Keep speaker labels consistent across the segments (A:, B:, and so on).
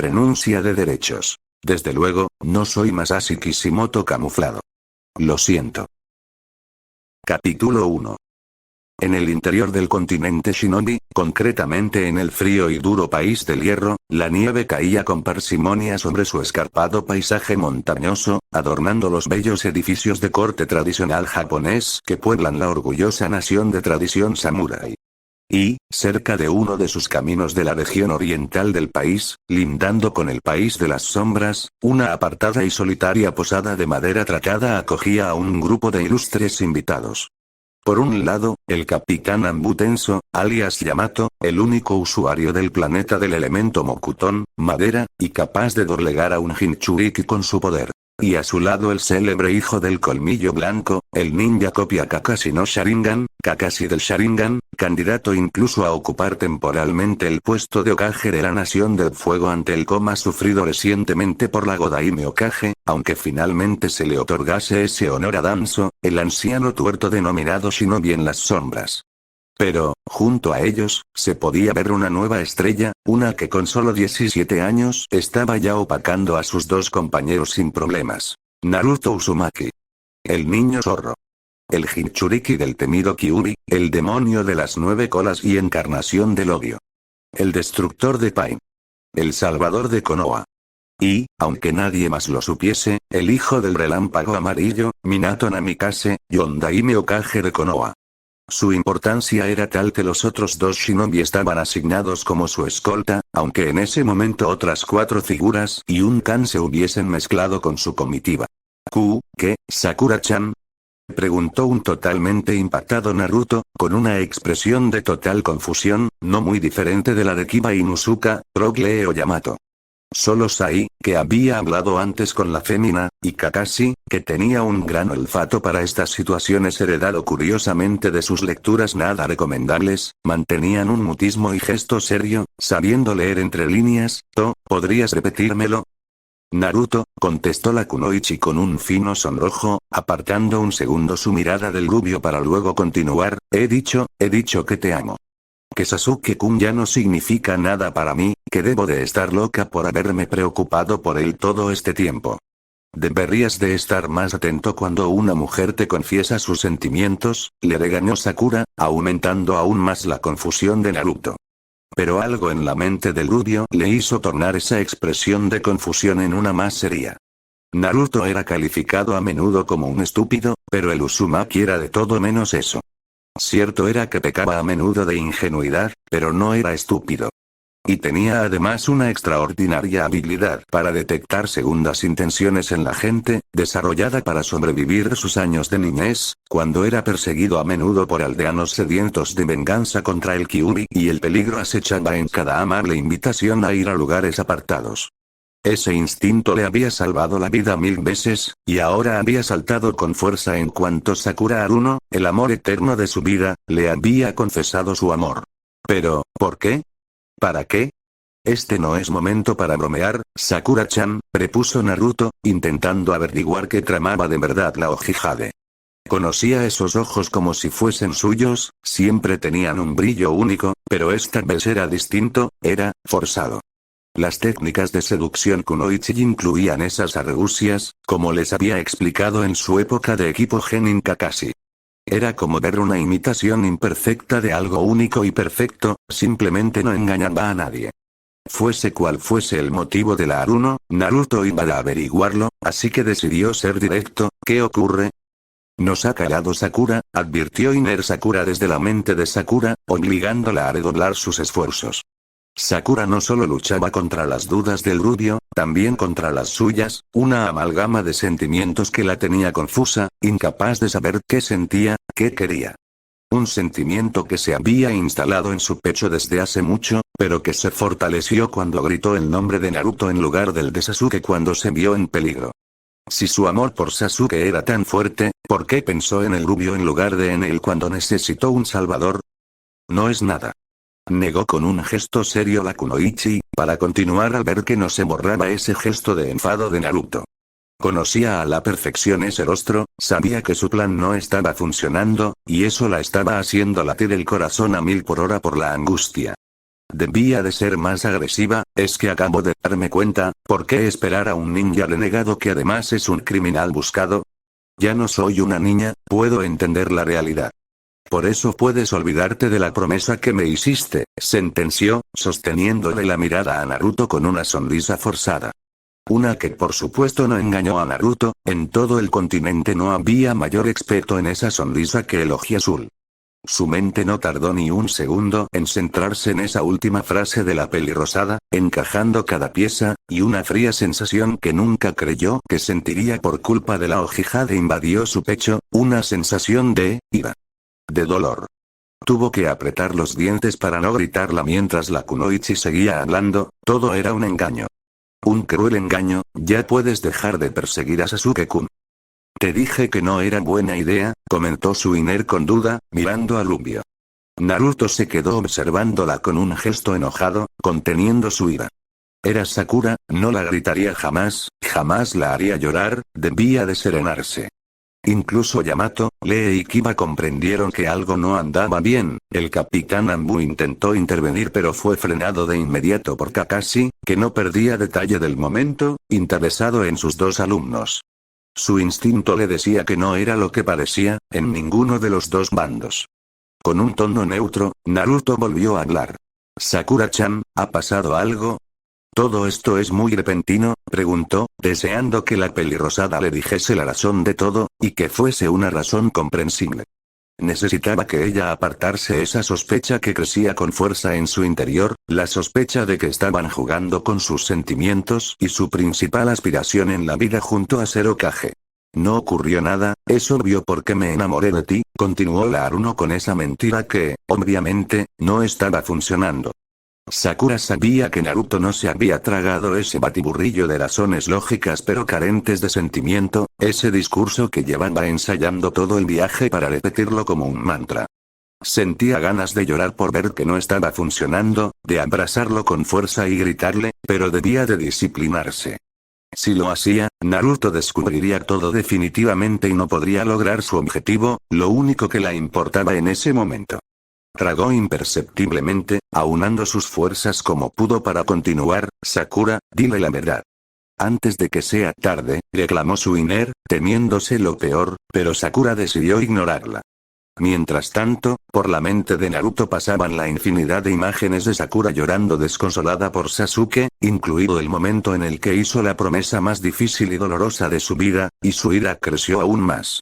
A: renuncia de derechos. Desde luego, no soy Masashi Kishimoto camuflado. Lo siento. Capítulo 1. En el interior del continente Shinobi, concretamente en el frío y duro país del hierro, la nieve caía con parsimonia sobre su escarpado paisaje montañoso, adornando los bellos edificios de corte tradicional japonés que pueblan la orgullosa nación de tradición samurái. Y, cerca de uno de sus caminos de la región oriental del país, lindando con el país de las sombras, una apartada y solitaria posada de madera tracada acogía a un grupo de ilustres invitados. Por un lado, el capitán Ambutenso, alias Yamato, el único usuario del planeta del elemento Mokuton, madera, y capaz de doblegar a un Jinchuriki con su poder. Y a su lado el célebre hijo del colmillo blanco, el ninja copia Kakashi no Sharingan, Kakashi del Sharingan, candidato incluso a ocupar temporalmente el puesto de Hokage de la Nación del Fuego ante el coma sufrido recientemente por la Godaime Hokage, aunque finalmente se le otorgase ese honor a Danzo, el anciano tuerto denominado Shinobi en las sombras. Pero, junto a ellos, se podía ver una nueva estrella, una que con solo 17 años estaba ya opacando a sus dos compañeros sin problemas. Naruto Uzumaki. El niño zorro. El Jinchuriki del temido Kyuubi, el demonio de las 9 colas y encarnación del odio. El destructor de Pain. El salvador de Konoha. Y, aunque nadie más lo supiese, el hijo del relámpago amarillo, Minato Namikaze, Yondaime Hokage de Konoha. Su importancia era tal que los otros dos shinobi estaban asignados como su escolta, aunque en ese momento otras 4 figuras y un kan se hubiesen mezclado con su comitiva. ¿Qué, Sakura-chan? Preguntó un totalmente impactado Naruto, con una expresión de total confusión, no muy diferente de la de Kiba Inuzuka, Rock Lee o Yamato. Solo Sai, que había hablado antes con la fémina, y Kakashi, que tenía un gran olfato para estas situaciones heredado curiosamente de sus lecturas nada recomendables, mantenían un mutismo y gesto serio, sabiendo leer entre líneas. ¿Podrías repetírmelo? Naruto, contestó la kunoichi con un fino sonrojo, apartando un segundo su mirada del rubio para luego continuar. He dicho que te amo. Que Sasuke-kun ya no significa nada para mí, que debo de estar loca por haberme preocupado por él todo este tiempo. Deberías de estar más atento cuando una mujer te confiesa sus sentimientos, le regañó Sakura, aumentando aún más la confusión de Naruto. Pero algo en la mente del rubio le hizo tornar esa expresión de confusión en una más seria. Naruto era calificado a menudo como un estúpido, pero el Uzumaki era de todo menos eso. Cierto era que pecaba a menudo de ingenuidad, pero no era estúpido. Y tenía además una extraordinaria habilidad para detectar segundas intenciones en la gente, desarrollada para sobrevivir sus años de niñez, cuando era perseguido a menudo por aldeanos sedientos de venganza contra el Kyuubi y el peligro acechaba en cada amable invitación a ir a lugares apartados. Ese instinto le había salvado la vida 1000 veces, y ahora había saltado con fuerza en cuanto Sakura Haruno, el amor eterno de su vida, le había confesado su amor. Pero, ¿por qué? ¿Para qué? Este no es momento para bromear, Sakura-chan, repuso Naruto, intentando averiguar qué tramaba de verdad la Hokage. Conocía esos ojos como si fuesen suyos, siempre tenían un brillo único, pero esta vez era distinto, era forzado. Las técnicas de seducción kunoichi incluían esas argucias, como les había explicado en su época de equipo Genin Kakashi. Era como ver una imitación imperfecta de algo único y perfecto, simplemente no engañaba a nadie. Fuese cual fuese el motivo de la Haruno, Naruto iba a averiguarlo, así que decidió ser directo. ¿Qué ocurre? Nos ha callado Sakura, advirtió Iner Sakura desde la mente de Sakura, obligándola a redoblar sus esfuerzos. Sakura no solo luchaba contra las dudas del rubio, también contra las suyas, una amalgama de sentimientos que la tenía confusa, incapaz de saber qué sentía, qué quería. Un sentimiento que se había instalado en su pecho desde hace mucho, pero que se fortaleció cuando gritó el nombre de Naruto en lugar del de Sasuke cuando se vio en peligro. Si su amor por Sasuke era tan fuerte, ¿por qué pensó en el rubio en lugar de en él cuando necesitó un salvador? No es nada. Negó con un gesto serio la kunoichi, para continuar al ver que no se borraba ese gesto de enfado de Naruto. Conocía a la perfección ese rostro, sabía que su plan no estaba funcionando, y eso la estaba haciendo latir el corazón a 1000 por hora por la angustia. Debía de ser más agresiva, es que acabo de darme cuenta, ¿por qué esperar a un ninja renegado que además es un criminal buscado? Ya no soy una niña, puedo entender la realidad. Por eso puedes olvidarte de la promesa que me hiciste, sentenció, sosteniéndole la mirada a Naruto con una sonrisa forzada. Una que por supuesto no engañó a Naruto, en todo el continente no había mayor experto en esa sonrisa que el Ojiazul. Su mente no tardó ni un segundo en centrarse en esa última frase de la pelirrosada, encajando cada pieza, y una fría sensación que nunca creyó que sentiría por culpa de la Hokage invadió su pecho, una sensación de ira. De dolor. Tuvo que apretar los dientes para no gritarla mientras la Kunoichi seguía hablando, todo era un engaño. Un cruel engaño, ya puedes dejar de perseguir a Sasuke-kun. Te dije que no era buena idea, comentó Suiner con duda, mirando a Lumbio. Naruto se quedó observándola con un gesto enojado, conteniendo su ira. Era Sakura, no la gritaría jamás, jamás la haría llorar, debía de serenarse. Incluso Yamato, Lee y Kiba comprendieron que algo no andaba bien, el capitán Anbu intentó intervenir pero fue frenado de inmediato por Kakashi, que no perdía detalle del momento, interesado en sus dos alumnos. Su instinto le decía que no era lo que parecía, en ninguno de los dos bandos. Con un tono neutro, Naruto volvió a hablar. «Sakura-chan, ¿ha pasado algo?» «¿Todo esto es muy repentino?», preguntó, deseando que la pelirrosada le dijese la razón de todo, y que fuese una razón comprensible. Necesitaba que ella apartase esa sospecha que crecía con fuerza en su interior, la sospecha de que estaban jugando con sus sentimientos y su principal aspiración en la vida junto a ser Hokage. «No ocurrió nada, es obvio porque me enamoré de ti», continuó la Haruno con esa mentira que, obviamente, no estaba funcionando. Sakura sabía que Naruto no se había tragado ese batiburrillo de razones lógicas pero carentes de sentimiento, ese discurso que llevaba ensayando todo el viaje para repetirlo como un mantra. Sentía ganas de llorar por ver que no estaba funcionando, de abrazarlo con fuerza y gritarle, pero debía de disciplinarse. Si lo hacía, Naruto descubriría todo definitivamente y no podría lograr su objetivo, lo único que le importaba en ese momento. Tragó imperceptiblemente, aunando sus fuerzas como pudo para continuar. «Sakura, dile la verdad». «Antes de que sea tarde», reclamó Suiner, temiéndose lo peor, pero Sakura decidió ignorarla. Mientras tanto, por la mente de Naruto pasaban la infinidad de imágenes de Sakura llorando desconsolada por Sasuke, incluido el momento en el que hizo la promesa más difícil y dolorosa de su vida, y su ira creció aún más.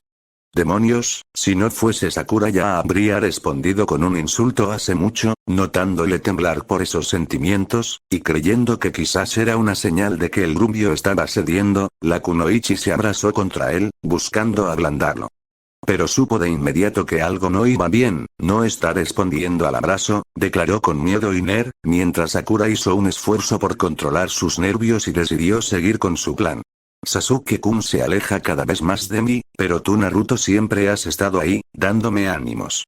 A: Demonios, si no fuese Sakura ya habría respondido con un insulto hace mucho, notándole temblar por esos sentimientos, y creyendo que quizás era una señal de que el rubio estaba cediendo, la Kunoichi se abrazó contra él, buscando ablandarlo. Pero supo de inmediato que algo no iba bien, no está respondiendo al abrazo, declaró con miedo Iner, mientras Sakura hizo un esfuerzo por controlar sus nervios y decidió seguir con su plan. «Sasuke-kun se aleja cada vez más de mí, pero tú Naruto siempre has estado ahí, dándome ánimos.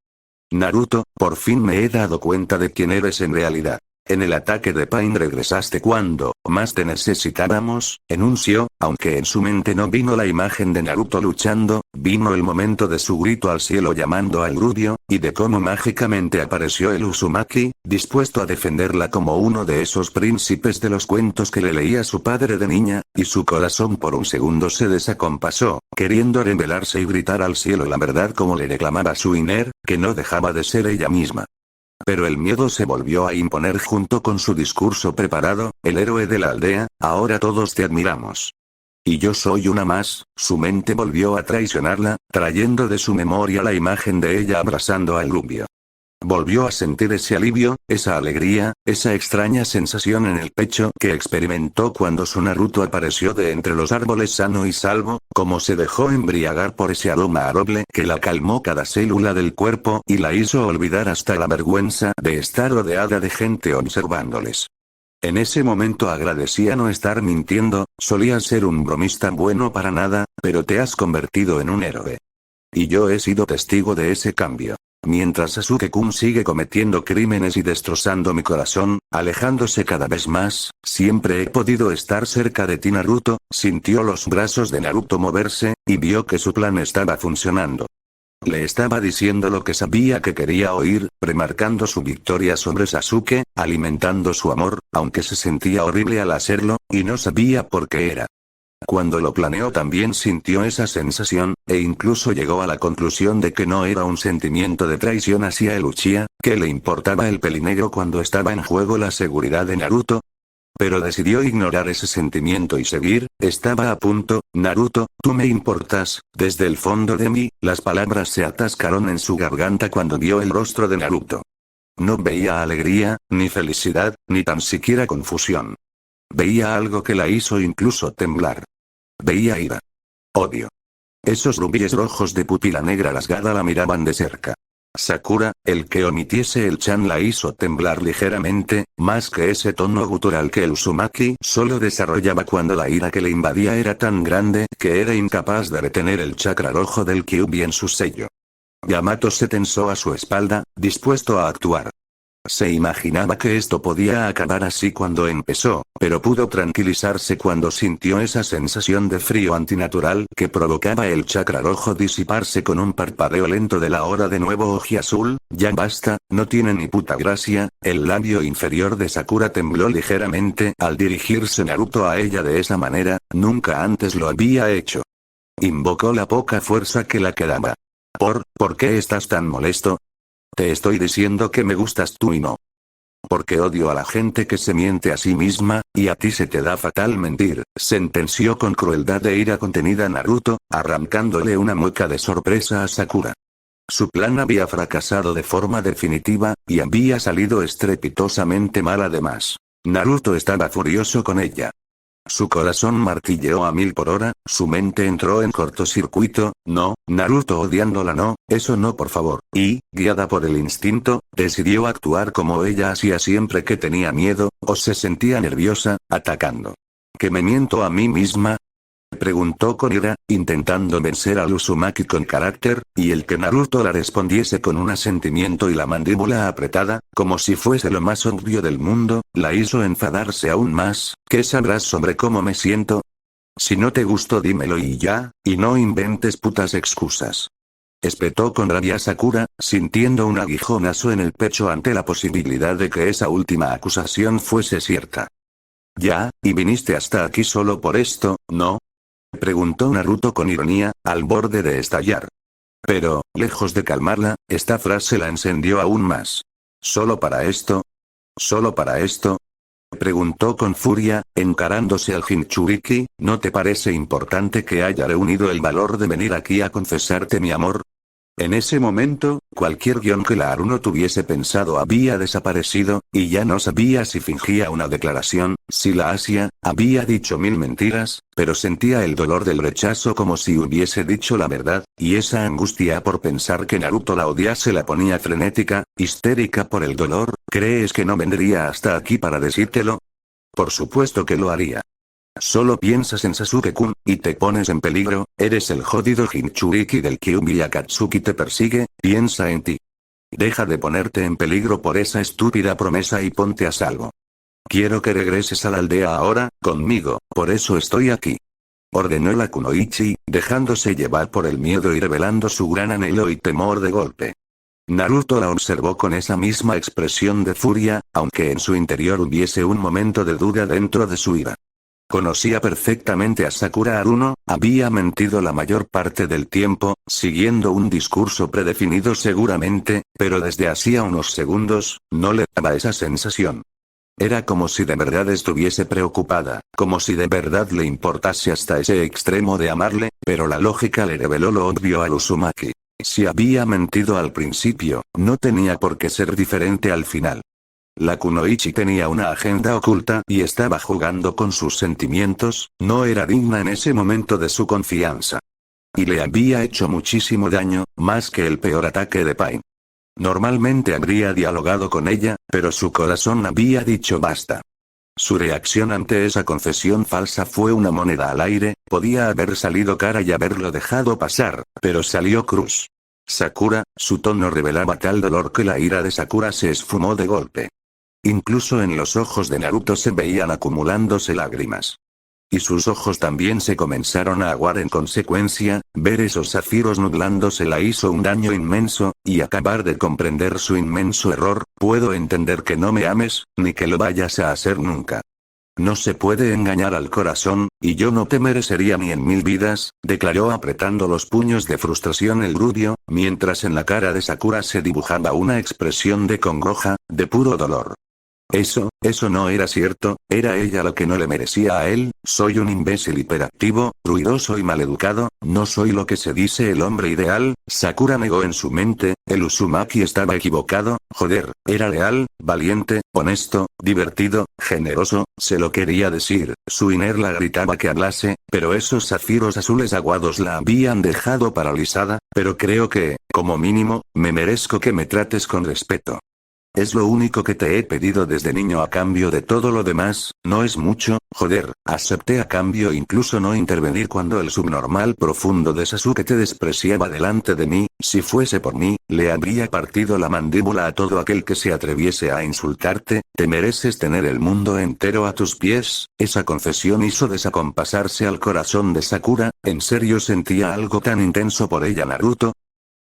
A: Naruto, por fin me he dado cuenta de quién eres en realidad. En el ataque de Pain regresaste cuando más te necesitábamos», enunció, aunque en su mente no vino la imagen de Naruto luchando, vino el momento de su grito al cielo llamando al rubio, y de cómo mágicamente apareció el Uzumaki, dispuesto a defenderla como uno de esos príncipes de los cuentos que le leía su padre de niña, y su corazón por un segundo se desacompasó, queriendo rebelarse y gritar al cielo la verdad como le reclamaba Suiner, que no dejaba de ser ella misma. Pero el miedo se volvió a imponer junto con su discurso preparado: «El héroe de la aldea, ahora todos te admiramos. Y yo soy una más», su mente volvió a traicionarla, trayendo de su memoria la imagen de ella abrazando al rubio. Volvió a sentir ese alivio, esa alegría, esa extraña sensación en el pecho que experimentó cuando su Naruto apareció de entre los árboles sano y salvo, como se dejó embriagar por ese aroma a roble que la calmó cada célula del cuerpo y la hizo olvidar hasta la vergüenza de estar rodeada de gente observándoles. En ese momento agradecía no estar mintiendo, solías ser un bromista bueno para nada, pero te has convertido en un héroe. Y yo he sido testigo de ese cambio. Mientras Sasuke-kun sigue cometiendo crímenes y destrozando mi corazón, alejándose cada vez más, siempre he podido estar cerca de ti Naruto, sintió los brazos de Naruto moverse, y vio que su plan estaba funcionando. Le estaba diciendo lo que sabía que quería oír, remarcando su victoria sobre Sasuke, alimentando su amor, aunque se sentía horrible al hacerlo, y no sabía por qué era. Cuando lo planeó también sintió esa sensación, e incluso llegó a la conclusión de que no era un sentimiento de traición hacia el Uchiha, que le importaba el pelinegro cuando estaba en juego la seguridad de Naruto. Pero decidió ignorar ese sentimiento y seguir, estaba a punto. Naruto, tú me importas, desde el fondo de mí, las palabras se atascaron en su garganta cuando vio el rostro de Naruto. No veía alegría, ni felicidad, ni tan siquiera confusión. Veía algo que la hizo incluso temblar. Veía ira. Odio. Esos rubíes rojos de pupila negra rasgada la miraban de cerca. Sakura, el que omitiese el chan la hizo temblar ligeramente, más que ese tono gutural que el Uzumaki solo desarrollaba cuando la ira que le invadía era tan grande que era incapaz de retener el chakra rojo del Kyuubi en su sello. Yamato se tensó a su espalda, dispuesto a actuar. Se imaginaba que esto podía acabar así cuando empezó, pero pudo tranquilizarse cuando sintió esa sensación de frío antinatural que provocaba el chakra rojo disiparse con un parpadeo lento de la hora de nuevo oji azul. Ya basta, no tiene ni puta gracia. El labio inferior de Sakura tembló ligeramente al dirigirse Naruto a ella de esa manera, nunca antes lo había hecho. Invocó la poca fuerza que la quedaba. ¿Por qué estás tan molesto? Te estoy diciendo que me gustas tú y no. Porque odio a la gente que se miente a sí misma, y a ti se te da fatal mentir, sentenció con crueldad e ira contenida Naruto, arrancándole una mueca de sorpresa a Sakura. Su plan había fracasado de forma definitiva, y había salido estrepitosamente mal además. Naruto estaba furioso con ella. Su corazón martilleó a 1000 por hora, su mente entró en cortocircuito. No, Naruto odiándola no, eso no por favor, y, guiada por el instinto, decidió actuar como ella hacía siempre que tenía miedo, o se sentía nerviosa, atacando. ¿Que me miento a mí misma? Preguntó con ira, intentando vencer al Uzumaki con carácter, y el que Naruto la respondiese con un asentimiento y la mandíbula apretada, como si fuese lo más obvio del mundo, la hizo enfadarse aún más. ¿Qué sabrás sobre cómo me siento? Si no te gustó dímelo y ya, y no inventes putas excusas. Espetó con rabia Sakura, sintiendo un aguijonazo en el pecho ante la posibilidad de que esa última acusación fuese cierta. Ya, y viniste hasta aquí solo por esto, ¿no? Preguntó Naruto con ironía, al borde de estallar. Pero, lejos de calmarla, esta frase la encendió aún más. ¿Solo para esto? ¿Solo para esto? Preguntó con furia, encarándose al Jinchuriki. ¿No te parece importante que haya reunido el valor de venir aquí a confesarte mi amor? En ese momento, cualquier guión que la Aruno tuviese pensado había desaparecido, y ya no sabía si fingía una declaración, si la hacía, había dicho 1000 mentiras, pero sentía el dolor del rechazo como si hubiese dicho la verdad, y esa angustia por pensar que Naruto la odiase la ponía frenética, histérica por el dolor. ¿Crees que no vendría hasta aquí para decírtelo? Por supuesto que lo haría. Solo piensas en Sasuke-kun, y te pones en peligro. Eres el jodido Jinchuriki del Kyuubi y Akatsuki te persigue, piensa en ti. Deja de ponerte en peligro por esa estúpida promesa y ponte a salvo. Quiero que regreses a la aldea ahora, conmigo, por eso estoy aquí. Ordenó la Kunoichi, dejándose llevar por el miedo y revelando su gran anhelo y temor de golpe. Naruto la observó con esa misma expresión de furia, aunque en su interior hubiese un momento de duda dentro de su ira. Conocía perfectamente a Sakura Haruno, había mentido la mayor parte del tiempo, siguiendo un discurso predefinido seguramente, pero desde hacía unos segundos, no le daba esa sensación. Era como si de verdad estuviese preocupada, como si de verdad le importase hasta ese extremo de amarle, pero la lógica le reveló lo obvio al Uzumaki. Si había mentido al principio, no tenía por qué ser diferente al final. La Kunoichi tenía una agenda oculta y estaba jugando con sus sentimientos, no era digna en ese momento de su confianza. Y le había hecho muchísimo daño, más que el peor ataque de Pain. Normalmente habría dialogado con ella, pero su corazón había dicho basta. Su reacción ante esa confesión falsa fue una moneda al aire, podía haber salido cara y haberlo dejado pasar, pero salió cruz. Sakura, su tono revelaba tal dolor que la ira de Sakura se esfumó de golpe. Incluso en los ojos de Naruto se veían acumulándose lágrimas. y sus ojos también se comenzaron a aguar en consecuencia. Ver esos zafiros nublándose la hizo un daño inmenso, y acabar de comprender su inmenso error. Puedo entender que no me ames, ni que lo vayas a hacer nunca. No se puede engañar al corazón, y yo no te merecería ni en 1000 vidas, declaró apretando los puños de frustración el rubio, mientras en la cara de Sakura se dibujaba una expresión de congoja, de puro dolor. Eso no era cierto, era ella la que no le merecía a él. Soy un imbécil hiperactivo, ruidoso y maleducado, no soy lo que se dice el hombre ideal. Sakura negó en su mente, el Uzumaki estaba equivocado, joder, era leal, valiente, honesto, divertido, generoso, se lo quería decir. Su Iner la gritaba que hablase, pero esos zafiros azules aguados la habían dejado paralizada. Pero creo que, como mínimo, me merezco que me trates con respeto. Es lo único que te he pedido desde niño a cambio de todo lo demás, no es mucho, joder. Acepté a cambio incluso no intervenir cuando el subnormal profundo de Sasuke te despreciaba delante de mí. Si fuese por mí, le habría partido la mandíbula a todo aquel que se atreviese a insultarte. Te mereces tener el mundo entero a tus pies. Esa confesión hizo desacompasarse al corazón de Sakura. ¿En serio sentía algo tan intenso por ella Naruto?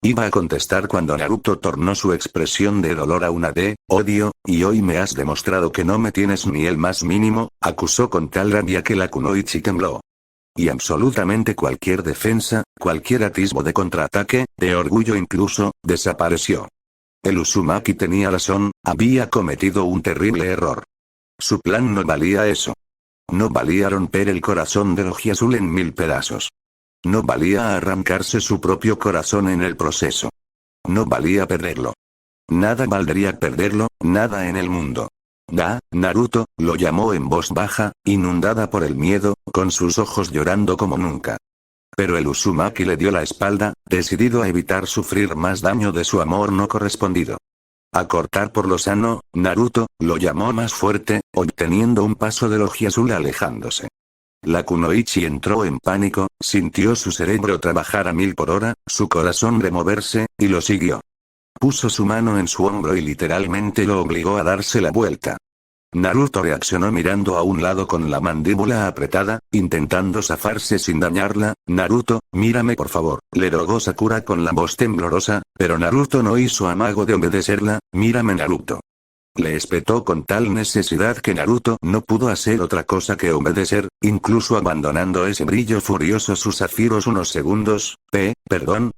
A: Iba a contestar cuando Naruto tornó su expresión de dolor a una de odio, y hoy me has demostrado que no me tienes ni el más mínimo, acusó con tal rabia que la kunoichi tembló. Y absolutamente cualquier defensa, cualquier atisbo de contraataque, de orgullo incluso, desapareció. El Uzumaki tenía razón, había cometido un terrible error. Su plan no valía eso. No valía romper el corazón del Ojiazul en 1000 pedazos. No valía arrancarse su propio corazón en el proceso. No valía perderlo. Nada valdría perderlo, nada en el mundo. Naruto, lo llamó en voz baja, inundada por el miedo, con sus ojos llorando como nunca. Pero el Uzumaki le dio la espalda, decidido a evitar sufrir más daño de su amor no correspondido. A cortar por lo sano, Naruto, lo llamó más fuerte, obteniendo un paso del Ojiazul alejándose. La kunoichi entró en pánico, sintió su cerebro trabajar a 1000 por hora, su corazón removerse, y lo siguió. Puso su mano en su hombro y literalmente lo obligó a darse la vuelta. Naruto reaccionó mirando a un lado con la mandíbula apretada, intentando zafarse sin dañarla. Naruto, mírame por favor, le rogó Sakura con la voz temblorosa, pero Naruto no hizo amago de obedecerla. Mírame Naruto. Le espetó con tal necesidad que Naruto no pudo hacer otra cosa que obedecer, incluso abandonando ese brillo furioso sus zafiros unos segundos. Perdón,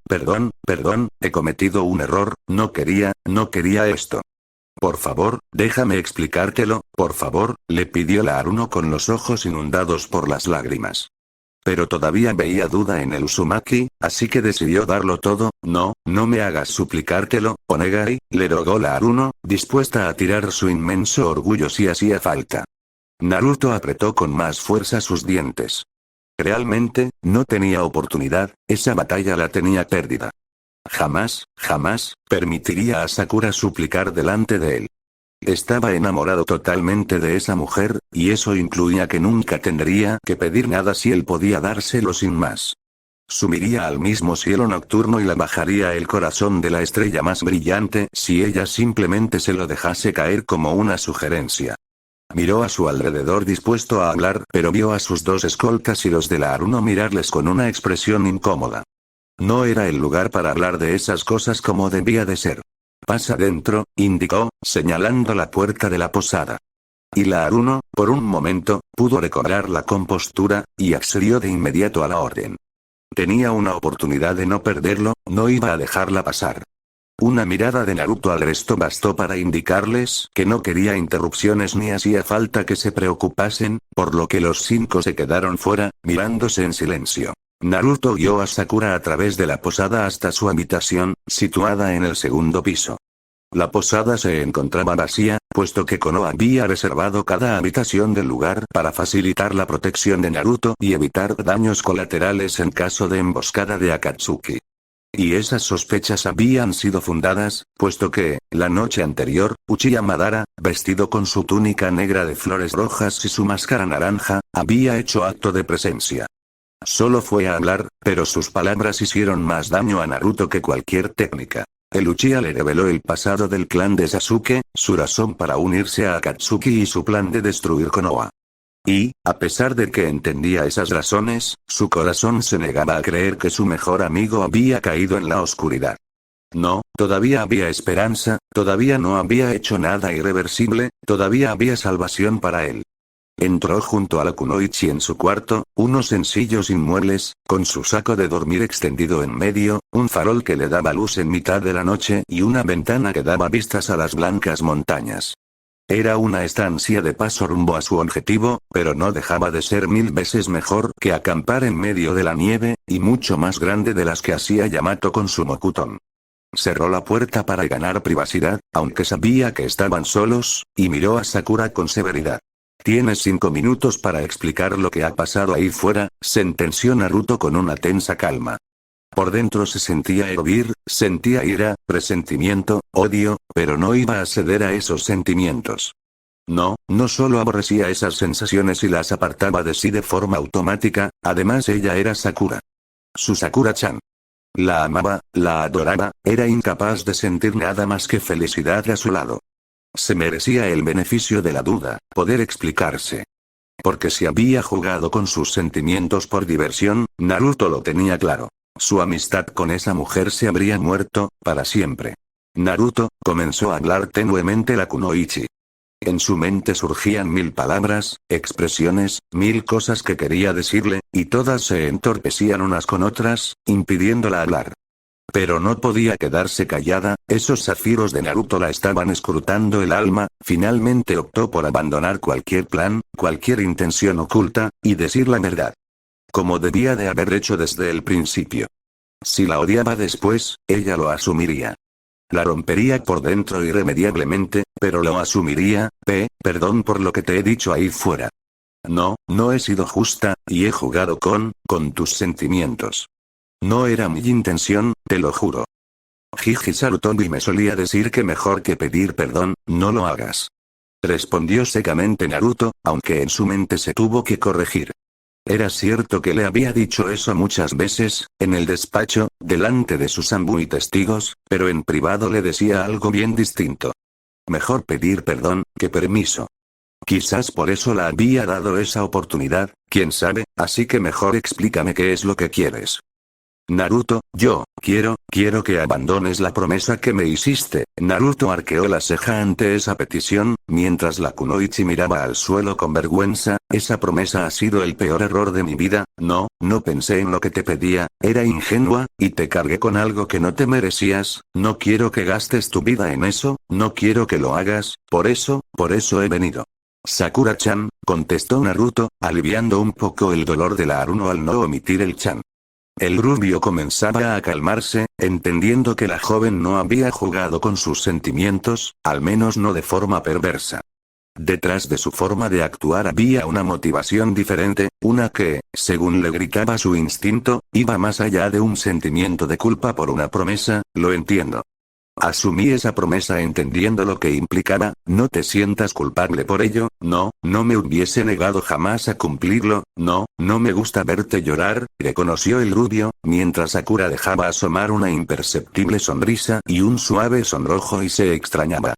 A: he cometido un error, no quería esto. Por favor, déjame explicártelo, por favor, le pidió la Aruno con los ojos inundados por las lágrimas. Pero todavía veía duda en el Uzumaki, así que decidió darlo todo. No me hagas suplicártelo, Onegai, le rogó la Aruno, dispuesta a tirar su inmenso orgullo si hacía falta. Naruto apretó con más fuerza sus dientes. Realmente, no tenía oportunidad, esa batalla la tenía perdida. Jamás permitiría a Sakura suplicar delante de él. Estaba enamorado totalmente de esa mujer, y eso incluía que nunca tendría que pedir nada si él podía dárselo sin más. Subiría al mismo cielo nocturno y la bajaría el corazón de la estrella más brillante si ella simplemente se lo dejase caer como una sugerencia. Miró a su alrededor dispuesto a hablar, pero vio a sus dos escoltas y los de la Aruno mirarles con una expresión incómoda. No era el lugar para hablar de esas cosas como debía de ser. Pasa dentro, indicó, señalando la puerta de la posada. Y la Aruno, por un momento, pudo recobrar la compostura, y accedió de inmediato a la orden. Tenía una oportunidad de no perderlo, no iba a dejarla pasar. Una mirada de Naruto al resto bastó para indicarles que no quería interrupciones ni hacía falta que se preocupasen, por lo que los 5 se quedaron fuera, mirándose en silencio. Naruto guió a Sakura a través de la posada hasta su habitación, situada en el segundo piso. La posada se encontraba vacía, puesto que Konoha había reservado cada habitación del lugar para facilitar la protección de Naruto y evitar daños colaterales en caso de emboscada de Akatsuki. Y esas sospechas habían sido fundadas, puesto que, la noche anterior, Uchiha Madara, vestido con su túnica negra de flores rojas y su máscara naranja, había hecho acto de presencia. Solo fue a hablar, pero sus palabras hicieron más daño a Naruto que cualquier técnica. El Uchiha le reveló el pasado del clan de Sasuke, su razón para unirse a Akatsuki y su plan de destruir Konoha. Y, a pesar de que entendía esas razones, su corazón se negaba a creer que su mejor amigo había caído en la oscuridad. No, todavía había esperanza, todavía no había hecho nada irreversible, todavía había salvación para él. Entró junto a la kunoichi en su cuarto, unos sencillos inmuebles, con su saco de dormir extendido en medio, un farol que le daba luz en mitad de la noche y una ventana que daba vistas a las blancas montañas. Era una estancia de paso rumbo a su objetivo, pero no dejaba de ser 1000 veces mejor que acampar en medio de la nieve, y mucho más grande de las que hacía Yamato con su Mokuton. Cerró la puerta para ganar privacidad, aunque sabía que estaban solos, y miró a Sakura con severidad. «Tienes 5 minutos para explicar lo que ha pasado ahí fuera», sentenció Naruto con una tensa calma. Por dentro se sentía hervir, sentía ira, presentimiento, odio, pero no iba a ceder a esos sentimientos. No, no solo aborrecía esas sensaciones y las apartaba de sí de forma automática, además ella era Sakura. Su Sakura-chan. La amaba, la adoraba, era incapaz de sentir nada más que felicidad a su lado. Se merecía el beneficio de la duda, poder explicarse. Porque si había jugado con sus sentimientos por diversión, Naruto lo tenía claro. Su amistad con esa mujer se habría muerto, para siempre. Naruto, comenzó a hablar tenuemente la kunoichi. En su mente surgían 1000 palabras, expresiones, 1000 cosas que quería decirle, y todas se entorpecían unas con otras, impidiéndola hablar. Pero no podía quedarse callada, esos zafiros de Naruto la estaban escrutando el alma, finalmente optó por abandonar cualquier plan, cualquier intención oculta, y decir la verdad. Como debía de haber hecho desde el principio. Si la odiaba después, ella lo asumiría. La rompería por dentro irremediablemente, pero lo asumiría. Perdón por lo que te he dicho ahí fuera. No, no he sido justa, y he jugado con tus sentimientos. No era mi intención, te lo juro. Jiji Sarutobi me solía decir que mejor que pedir perdón, no lo hagas. Respondió secamente Naruto, aunque en su mente se tuvo que corregir. Era cierto que le había dicho eso muchas veces, en el despacho, delante de sus y testigos, pero en privado le decía algo bien distinto. Mejor pedir perdón, que permiso. Quizás por eso la había dado esa oportunidad, quién sabe, así que mejor explícame qué es lo que quieres. Naruto, yo, quiero que abandones la promesa que me hiciste. Naruto arqueó la ceja ante esa petición, mientras la kunoichi miraba al suelo con vergüenza. Esa promesa ha sido el peor error de mi vida, no pensé en lo que te pedía, era ingenua, y te cargué con algo que no te merecías, no quiero que gastes tu vida en eso, no quiero que lo hagas, por eso he venido. Sakura-chan, contestó Naruto, aliviando un poco el dolor de la Aruno al no omitir el chan. El rubio comenzaba a calmarse, entendiendo que la joven no había jugado con sus sentimientos, al menos no de forma perversa. Detrás de su forma de actuar había una motivación diferente, una que, según le gritaba su instinto, iba más allá de un sentimiento de culpa por una promesa. Lo entiendo. Asumí esa promesa entendiendo lo que implicaba, no te sientas culpable por ello, no me hubiese negado jamás a cumplirlo, no me gusta verte llorar, reconoció el rubio, mientras Sakura dejaba asomar una imperceptible sonrisa y un suave sonrojo y se extrañaba.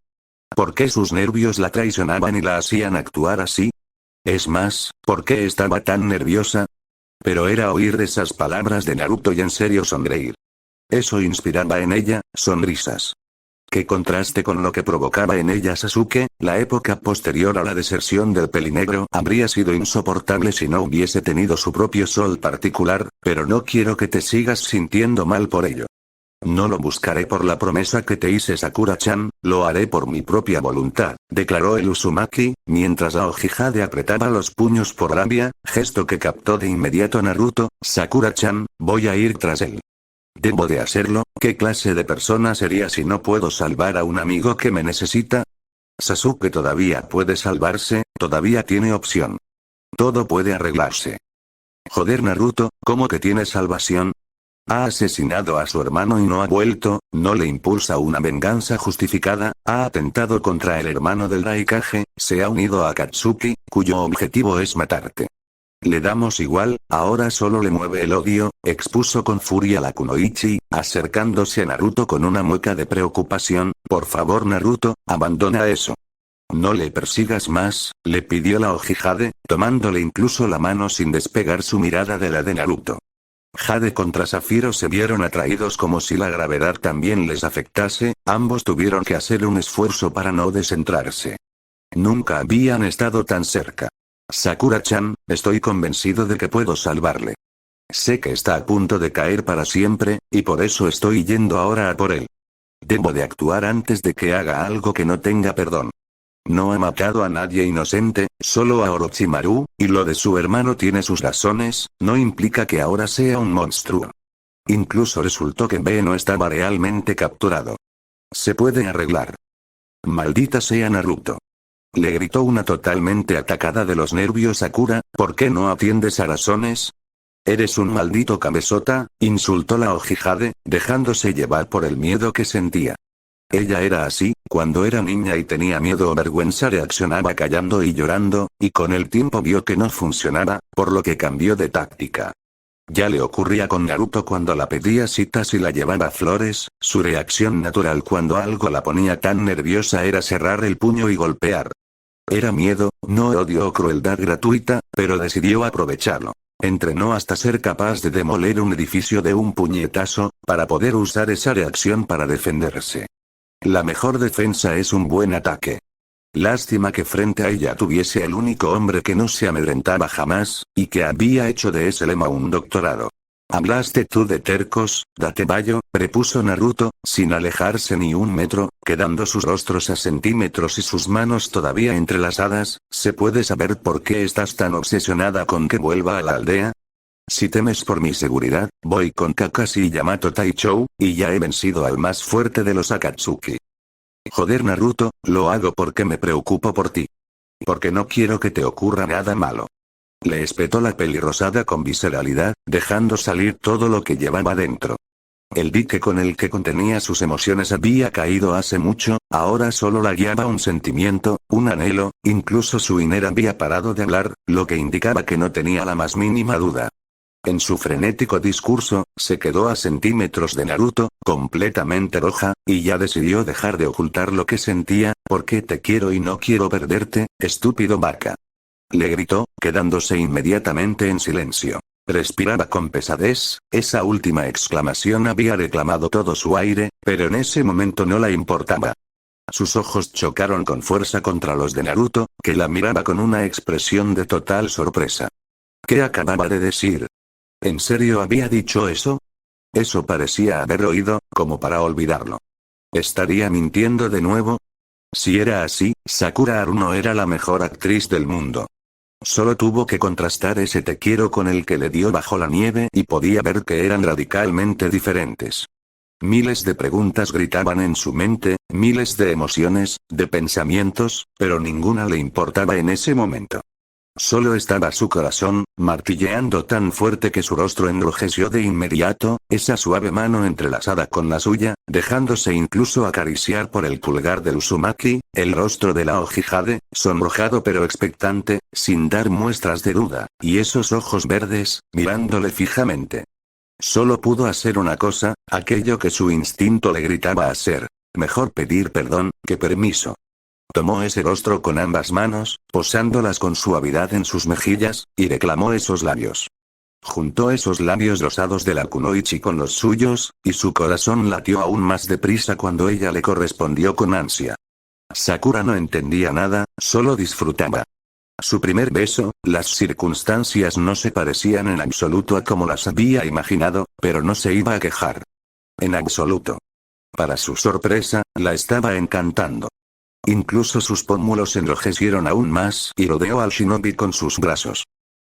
A: ¿Por qué sus nervios la traicionaban y la hacían actuar así? Es más, ¿por qué estaba tan nerviosa? Pero era oír esas palabras de Naruto y en serio sonreír. Eso inspiraba en ella, sonrisas. Qué contraste con lo que provocaba en ella Sasuke, la época posterior a la deserción del pelinegro habría sido insoportable si no hubiese tenido su propio sol particular, pero no quiero que te sigas sintiendo mal por ello. No lo buscaré por la promesa que te hice Sakura-chan, lo haré por mi propia voluntad, declaró el Uzumaki, mientras Aoji Jade apretaba los puños por rabia, gesto que captó de inmediato Naruto. Sakura-chan, voy a ir tras él. ¿Debo de hacerlo? ¿Qué clase de persona sería si no puedo salvar a un amigo que me necesita? Sasuke todavía puede salvarse, todavía tiene opción. Todo puede arreglarse. Joder Naruto, ¿cómo que tiene salvación? Ha asesinado a su hermano y no ha vuelto, no le impulsa una venganza justificada, ha atentado contra el hermano del Raikage, se ha unido a Akatsuki, cuyo objetivo es matarte. Le damos igual, ahora solo le mueve el odio, expuso con furia la kunoichi, acercándose a Naruto con una mueca de preocupación. Por favor Naruto, abandona eso. No le persigas más, le pidió la Oji Jade, tomándole incluso la mano sin despegar su mirada de la de Naruto. Jade contra Zafiro se vieron atraídos como si la gravedad también les afectase, ambos tuvieron que hacer un esfuerzo para no descentrarse. Nunca habían estado tan cerca. Sakura-chan, estoy convencido de que puedo salvarle. Sé que está a punto de caer para siempre, y por eso estoy yendo ahora a por él. Debo de actuar antes de que haga algo que no tenga perdón. No ha matado a nadie inocente, solo a Orochimaru, y lo de su hermano tiene sus razones, no implica que ahora sea un monstruo. Incluso resultó que B no estaba realmente capturado. Se puede arreglar. Maldita sea Naruto. Le gritó una totalmente atacada de los nervios Sakura, ¿por qué no atiendes a razones? Eres un maldito cabezota, insultó la Oji Jade, dejándose llevar por el miedo que sentía. Ella era así, cuando era niña y tenía miedo o vergüenza reaccionaba callando y llorando, y con el tiempo vio que no funcionaba, por lo que cambió de táctica. Ya le ocurría con Naruto cuando la pedía citas y la llevaba flores, su reacción natural cuando algo la ponía tan nerviosa era cerrar el puño y golpear. Era miedo, no odio o crueldad gratuita, pero decidió aprovecharlo. Entrenó hasta ser capaz de demoler un edificio de un puñetazo, para poder usar esa reacción para defenderse. La mejor defensa es un buen ataque. Lástima que frente a ella tuviese el único hombre que no se amedrentaba jamás, y que había hecho de ese lema un doctorado. ¿Hablaste tú de tercos, Datebayo? Prepuso Naruto, sin alejarse ni un metro, quedando sus rostros a centímetros y sus manos todavía entrelazadas. ¿Se puede saber por qué estás tan obsesionada con que vuelva a la aldea? Si temes por mi seguridad, voy con Kakashi y Yamato Taichou, y ya he vencido al más fuerte de los Akatsuki. Joder Naruto, lo hago porque me preocupo por ti. Porque no quiero que te ocurra nada malo. Le espetó la pelirrosada con visceralidad, dejando salir todo lo que llevaba dentro. El dique con el que contenía sus emociones había caído hace mucho, ahora solo la guiaba un sentimiento, un anhelo, incluso su Iner había parado de hablar, lo que indicaba que no tenía la más mínima duda. En su frenético discurso, se quedó a centímetros de Naruto, completamente roja, y ya decidió dejar de ocultar lo que sentía, porque te quiero y no quiero perderte, estúpido vaca. Le gritó, quedándose inmediatamente en silencio. Respiraba con pesadez, esa última exclamación había reclamado todo su aire, pero en ese momento no la importaba. Sus ojos chocaron con fuerza contra los de Naruto, que la miraba con una expresión de total sorpresa. ¿Qué acababa de decir? ¿En serio había dicho eso? Eso parecía haber oído, como para olvidarlo. ¿Estaría mintiendo de nuevo? Si era así, Sakura Haruno era la mejor actriz del mundo. Solo tuvo que contrastar ese te quiero con el que le dio bajo la nieve y podía ver que eran radicalmente diferentes. Miles de preguntas gritaban en su mente, miles de emociones, de pensamientos, pero ninguna le importaba en ese momento. Solo estaba su corazón, martilleando tan fuerte que su rostro enrojeció de inmediato, esa suave mano entrelazada con la suya, dejándose incluso acariciar por el pulgar del Uzumaki, el rostro de la Oji Jade, sonrojado pero expectante, sin dar muestras de duda, y esos ojos verdes, mirándole fijamente. Solo pudo hacer una cosa, aquello que su instinto le gritaba hacer. Mejor pedir perdón, que permiso. Tomó ese rostro con ambas manos, posándolas con suavidad en sus mejillas, y reclamó esos labios. Juntó esos labios rosados de la kunoichi con los suyos, y su corazón latió aún más deprisa cuando ella le correspondió con ansia. Sakura no entendía nada, solo disfrutaba. Su primer beso, las circunstancias no se parecían en absoluto a como las había imaginado, pero no se iba a quejar. En absoluto. Para su sorpresa, la estaba encantando. Incluso sus pómulos enrojecieron aún más y rodeó al shinobi con sus brazos.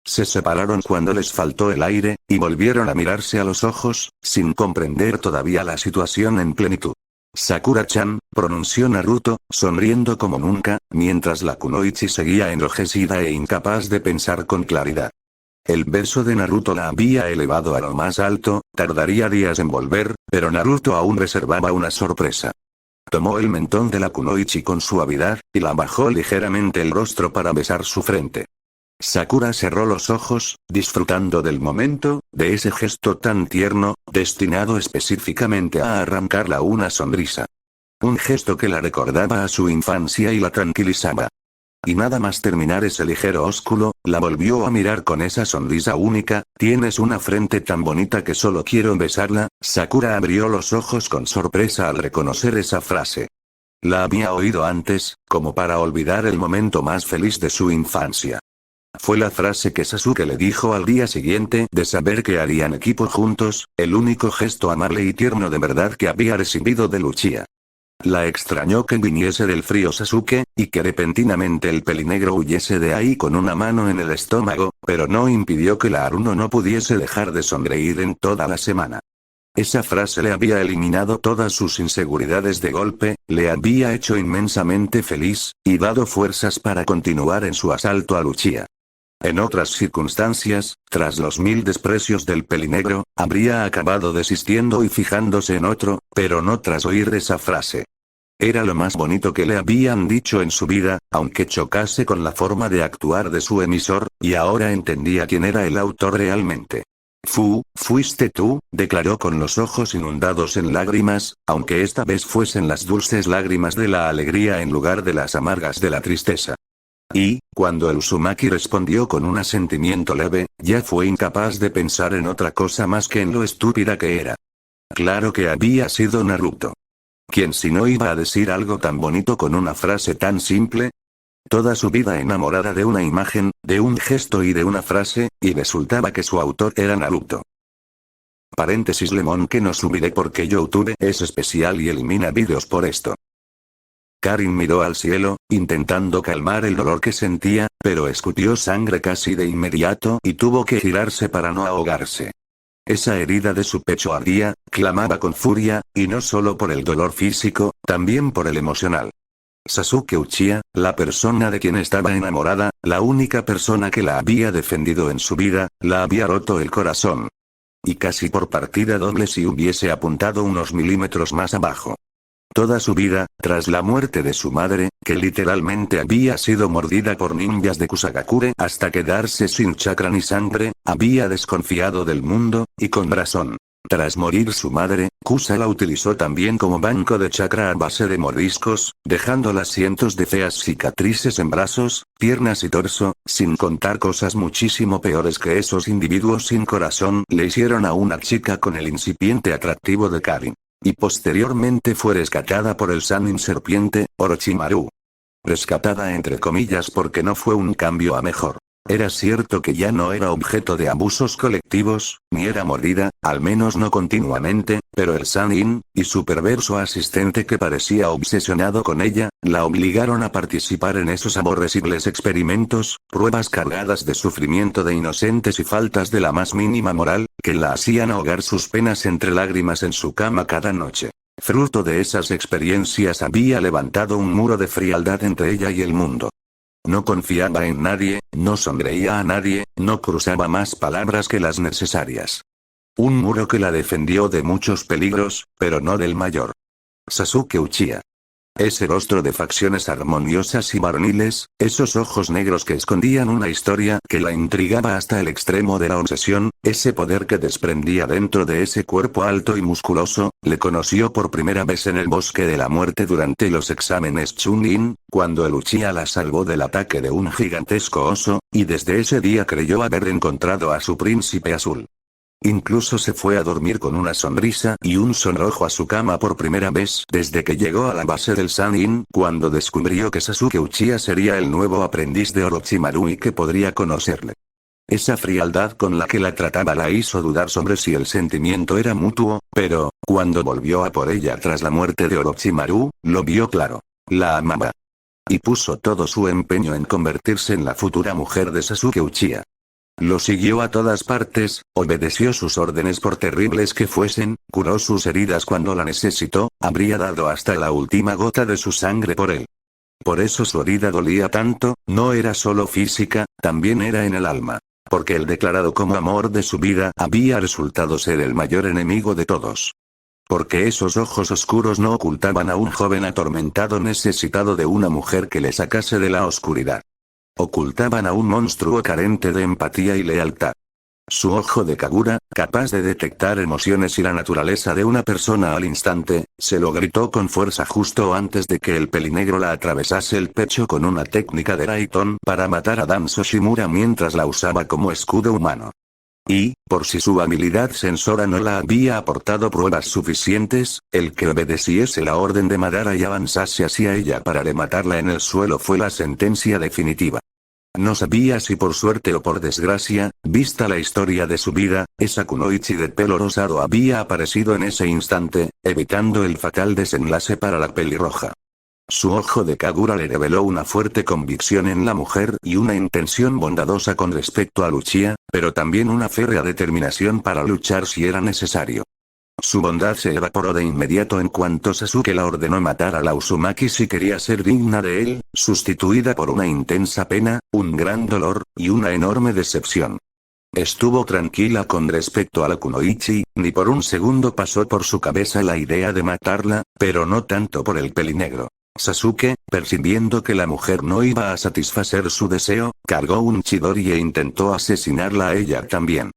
A: Se separaron cuando les faltó el aire, y volvieron a mirarse a los ojos, sin comprender todavía la situación en plenitud. Sakura-chan, pronunció Naruto, sonriendo como nunca, mientras la kunoichi seguía enrojecida e incapaz de pensar con claridad. El beso de Naruto la había elevado a lo más alto, tardaría días en volver, pero Naruto aún reservaba una sorpresa. Tomó el mentón de la kunoichi con suavidad, y la bajó ligeramente el rostro para besar su frente. Sakura cerró los ojos, disfrutando del momento, de ese gesto tan tierno, destinado específicamente a arrancarla una sonrisa. Un gesto que la recordaba a su infancia y la tranquilizaba. Y nada más terminar ese ligero ósculo, la volvió a mirar con esa sonrisa única. Tienes una frente tan bonita que solo quiero besarla. Sakura abrió los ojos con sorpresa al reconocer esa frase. La había oído antes, como para olvidar el momento más feliz de su infancia. Fue la frase que Sasuke le dijo al día siguiente de saber que harían equipo juntos, el único gesto amable y tierno de verdad que había recibido de Uchiha. La extrañó que viniese del frío Sasuke, y que repentinamente el pelinegro huyese de ahí con una mano en el estómago, pero no impidió que la Aruno no pudiese dejar de sonreír en toda la semana. Esa frase le había eliminado todas sus inseguridades de golpe, le había hecho inmensamente feliz, y dado fuerzas para continuar en su asalto a Uchiha. En otras circunstancias, tras los 1000 desprecios del pelinegro, habría acabado desistiendo y fijándose en otro, pero no tras oír esa frase. Era lo más bonito que le habían dicho en su vida, aunque chocase con la forma de actuar de su emisor, y ahora entendía quién era el autor realmente. Fuiste tú, declaró con los ojos inundados en lágrimas, aunque esta vez fuesen las dulces lágrimas de la alegría en lugar de las amargas de la tristeza. Y, cuando el Uzumaki respondió con un asentimiento leve, ya fue incapaz de pensar en otra cosa más que en lo estúpida que era. Claro que había sido Naruto. ¿Quién si no iba a decir algo tan bonito con una frase tan simple? Toda su vida enamorada de una imagen, de un gesto y de una frase, y resultaba que su autor era Naruto. Paréntesis Lemon que no subiré porque YouTube es especial y elimina vídeos por esto. Karin miró al cielo, intentando calmar el dolor que sentía, pero escupió sangre casi de inmediato y tuvo que girarse para no ahogarse. Esa herida de su pecho ardía, clamaba con furia, y no solo por el dolor físico, también por el emocional. Sasuke Uchiha, la persona de quien estaba enamorada, la única persona que la había defendido en su vida, la había roto el corazón. Y casi por partida doble si hubiese apuntado unos milímetros más abajo. Toda su vida, tras la muerte de su madre, que literalmente había sido mordida por ninjas de Kusagakure hasta quedarse sin chakra ni sangre, había desconfiado del mundo, y con razón. Tras morir su madre, Kusa la utilizó también como banco de chakra a base de mordiscos, dejándola cientos de feas cicatrices en brazos, piernas y torso, sin contar cosas muchísimo peores que esos individuos sin corazón le hicieron a una chica con el incipiente atractivo de Karin. Y posteriormente fue rescatada por el Sannin serpiente, Orochimaru. Rescatada entre comillas porque no fue un cambio a mejor. Era cierto que ya no era objeto de abusos colectivos, ni era mordida, al menos no continuamente, pero el Sannin, y su perverso asistente que parecía obsesionado con ella, la obligaron a participar en esos aborrecibles experimentos, pruebas cargadas de sufrimiento de inocentes y faltas de la más mínima moral, que la hacían ahogar sus penas entre lágrimas en su cama cada noche. Fruto de esas experiencias había levantado un muro de frialdad entre ella y el mundo. No confiaba en nadie, no sonreía a nadie, no cruzaba más palabras que las necesarias. Un muro que la defendió de muchos peligros, pero no del mayor. Sasuke Uchiha. Ese rostro de facciones armoniosas y varoniles, esos ojos negros que escondían una historia que la intrigaba hasta el extremo de la obsesión, ese poder que desprendía dentro de ese cuerpo alto y musculoso, le conoció por primera vez en el bosque de la muerte durante los exámenes Chunin, cuando el Uchiha la salvó del ataque de un gigantesco oso, y desde ese día creyó haber encontrado a su príncipe azul. Incluso se fue a dormir con una sonrisa y un sonrojo a su cama por primera vez desde que llegó a la base del Sannin, cuando descubrió que Sasuke Uchiha sería el nuevo aprendiz de Orochimaru y que podría conocerle. Esa frialdad con la que la trataba la hizo dudar sobre si el sentimiento era mutuo, pero, cuando volvió a por ella tras la muerte de Orochimaru, lo vio claro. La amaba. Y puso todo su empeño en convertirse en la futura mujer de Sasuke Uchiha. Lo siguió a todas partes, obedeció sus órdenes por terribles que fuesen, curó sus heridas cuando la necesitó, habría dado hasta la última gota de su sangre por él. Por eso su herida dolía tanto, no era solo física, también era en el alma. Porque el declarado como amor de su vida había resultado ser el mayor enemigo de todos. Porque esos ojos oscuros no ocultaban a un joven atormentado necesitado de una mujer que le sacase de la oscuridad. Ocultaban a un monstruo carente de empatía y lealtad. Su ojo de Kagura, capaz de detectar emociones y la naturaleza de una persona al instante, se lo gritó con fuerza justo antes de que el pelinegro la atravesase el pecho con una técnica de Raiton para matar a Danzo Shimura mientras la usaba como escudo humano. Y, por si su habilidad sensora no la había aportado pruebas suficientes, el que obedeciese la orden de Madara y avanzase hacia ella para rematarla en el suelo fue la sentencia definitiva. No sabía si por suerte o por desgracia, vista la historia de su vida, esa kunoichi de pelo rosado había aparecido en ese instante, evitando el fatal desenlace para la pelirroja. Su ojo de Kagura le reveló una fuerte convicción en la mujer y una intención bondadosa con respecto a Luchia, pero también una férrea determinación para luchar si era necesario. Su bondad se evaporó de inmediato en cuanto Sasuke la ordenó matar a la Uzumaki si quería ser digna de él, sustituida por una intensa pena, un gran dolor, y una enorme decepción. Estuvo tranquila con respecto a la kunoichi, ni por un segundo pasó por su cabeza la idea de matarla, pero no tanto por el pelinegro. Sasuke, percibiendo que la mujer no iba a satisfacer su deseo, cargó un chidori e intentó asesinarla a ella también.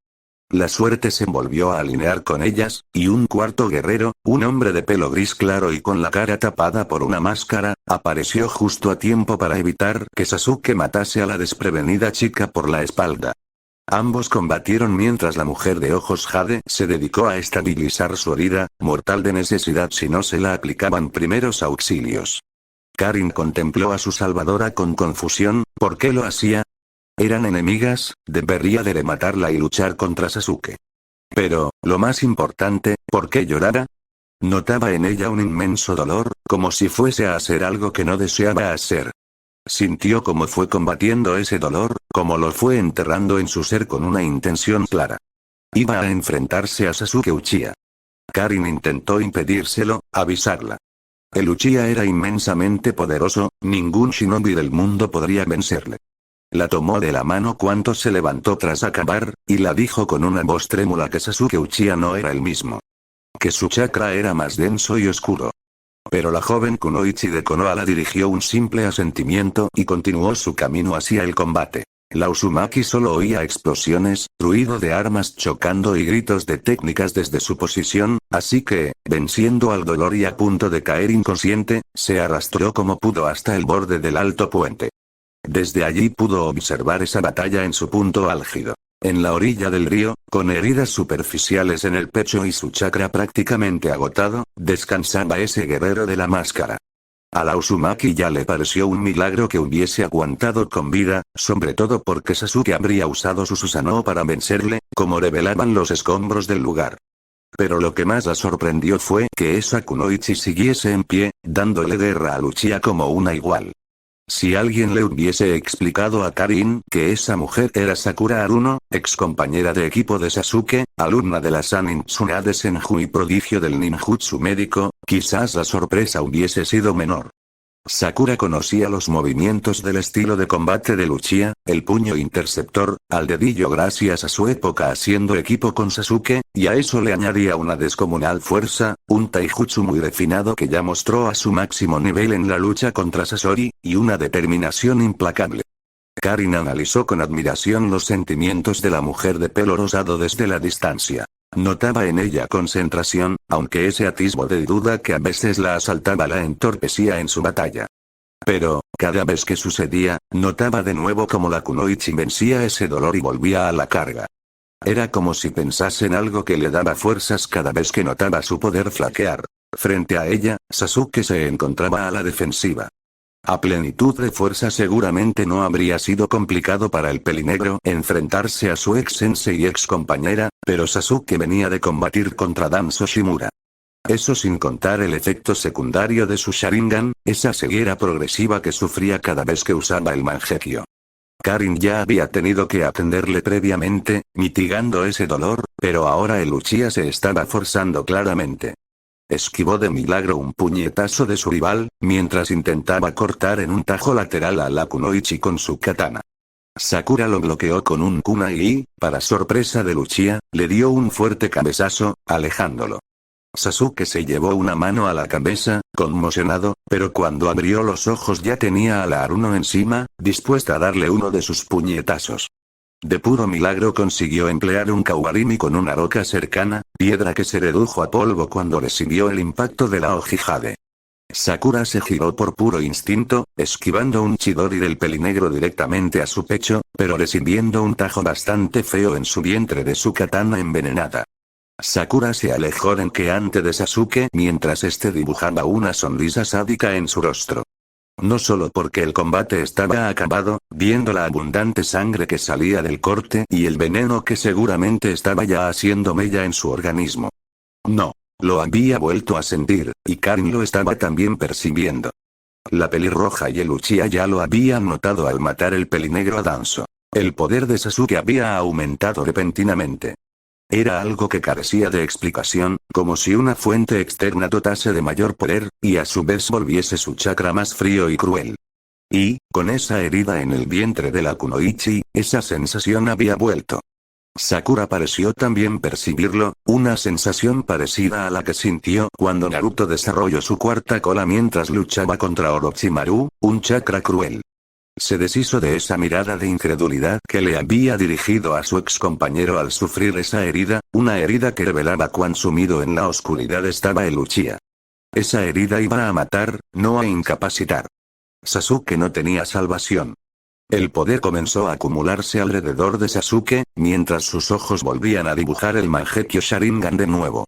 A: La suerte se volvió a alinear con ellas, y un cuarto guerrero, un hombre de pelo gris claro y con la cara tapada por una máscara, apareció justo a tiempo para evitar que Sasuke matase a la desprevenida chica por la espalda. Ambos combatieron mientras la mujer de ojos jade se dedicó a estabilizar su herida, mortal de necesidad si no se la aplicaban primeros auxilios. Karin contempló a su salvadora con confusión, ¿por qué lo hacía? Eran enemigas, debería de rematarla y luchar contra Sasuke. Pero, lo más importante, ¿por qué lloraba? Notaba en ella un inmenso dolor, como si fuese a hacer algo que no deseaba hacer. Sintió cómo fue combatiendo ese dolor, como lo fue enterrando en su ser con una intención clara. Iba a enfrentarse a Sasuke Uchiha. Karin intentó impedírselo, avisarla. El Uchiha era inmensamente poderoso, ningún shinobi del mundo podría vencerle. La tomó de la mano cuando se levantó tras acabar, y la dijo con una voz trémula que Sasuke Uchiha no era el mismo. Que su chakra era más denso y oscuro. Pero la joven kunoichi de Konoha la dirigió un simple asentimiento y continuó su camino hacia el combate. La Uzumaki solo oía explosiones, ruido de armas chocando y gritos de técnicas desde su posición, así que, venciendo al dolor y a punto de caer inconsciente, se arrastró como pudo hasta el borde del alto puente. Desde allí pudo observar esa batalla en su punto álgido. En la orilla del río, con heridas superficiales en el pecho y su chakra prácticamente agotado, descansaba ese guerrero de la máscara. A la Uzumaki ya le pareció un milagro que hubiese aguantado con vida, sobre todo porque Sasuke habría usado su Susanoo para vencerle, como revelaban los escombros del lugar. Pero lo que más la sorprendió fue que esa kunoichi siguiese en pie, dándole guerra a Uchiha como una igual. Si alguien le hubiese explicado a Karin que esa mujer era Sakura Haruno, ex compañera de equipo de Sasuke, alumna de la Sanin Tsunade Senju y prodigio del ninjutsu médico, quizás la sorpresa hubiese sido menor. Sakura conocía los movimientos del estilo de combate de Uchiha, el puño interceptor, al dedillo gracias a su época haciendo equipo con Sasuke, y a eso le añadía una descomunal fuerza, un taijutsu muy refinado que ya mostró a su máximo nivel en la lucha contra Sasori, y una determinación implacable. Karin analizó con admiración los sentimientos de la mujer de pelo rosado desde la distancia. Notaba en ella concentración, aunque ese atisbo de duda que a veces la asaltaba la entorpecía en su batalla. Pero, cada vez que sucedía, notaba de nuevo cómo la kunoichi vencía ese dolor y volvía a la carga. Era como si pensase en algo que le daba fuerzas cada vez que notaba su poder flaquear. Frente a ella, Sasuke se encontraba a la defensiva. A plenitud de fuerza seguramente no habría sido complicado para el pelinegro enfrentarse a su ex sensei y ex compañera, pero Sasuke venía de combatir contra Danzo Shimura. Eso sin contar el efecto secundario de su Sharingan, esa ceguera progresiva que sufría cada vez que usaba el Mangekyo. Karin ya había tenido que atenderle previamente, mitigando ese dolor, pero ahora el Uchiha se estaba forzando claramente. Esquivó de milagro un puñetazo de su rival, mientras intentaba cortar en un tajo lateral a la kunoichi con su katana. Sakura lo bloqueó con un kunai y, para sorpresa de Uchiha, le dio un fuerte cabezazo, alejándolo. Sasuke se llevó una mano a la cabeza, conmocionado, pero cuando abrió los ojos ya tenía a la Haruno encima, dispuesta a darle uno de sus puñetazos.
B: De puro milagro consiguió emplear un Kaubarimi con una roca cercana, piedra que se redujo a polvo cuando recibió el impacto de la Ojijade. Sakura se giró por puro instinto, esquivando un Chidori del pelinegro directamente a su pecho, pero recibiendo un tajo bastante feo en su vientre de su katana envenenada. Sakura se alejó renqueante de Sasuke mientras este dibujaba una sonrisa sádica en su rostro. No solo porque el combate estaba acabado, viendo la abundante sangre que salía del corte y el veneno que seguramente estaba ya haciendo mella en su organismo. No. Lo había vuelto a sentir, y Karin lo estaba también percibiendo. La pelirroja y el Uchiha ya lo habían notado al matar el pelinegro a Danzo. El poder de Sasuke había aumentado repentinamente. Era algo que carecía de explicación, como si una fuente externa dotase de mayor poder, y a su vez volviese su chakra más frío y cruel. Y, con esa herida en el vientre de la Kunoichi, esa sensación había vuelto. Sakura pareció también percibirlo, una sensación parecida a la que sintió cuando Naruto desarrolló su cuarta cola mientras luchaba contra Orochimaru, un chakra cruel. Se deshizo de esa mirada de incredulidad que le había dirigido a su ex compañero al sufrir esa herida, una herida que revelaba cuán sumido en la oscuridad estaba el Uchiha. Esa herida iba a matar, no a incapacitar. Sasuke no tenía salvación. El poder comenzó a acumularse alrededor de Sasuke, mientras sus ojos volvían a dibujar el Mangekyo Sharingan de nuevo.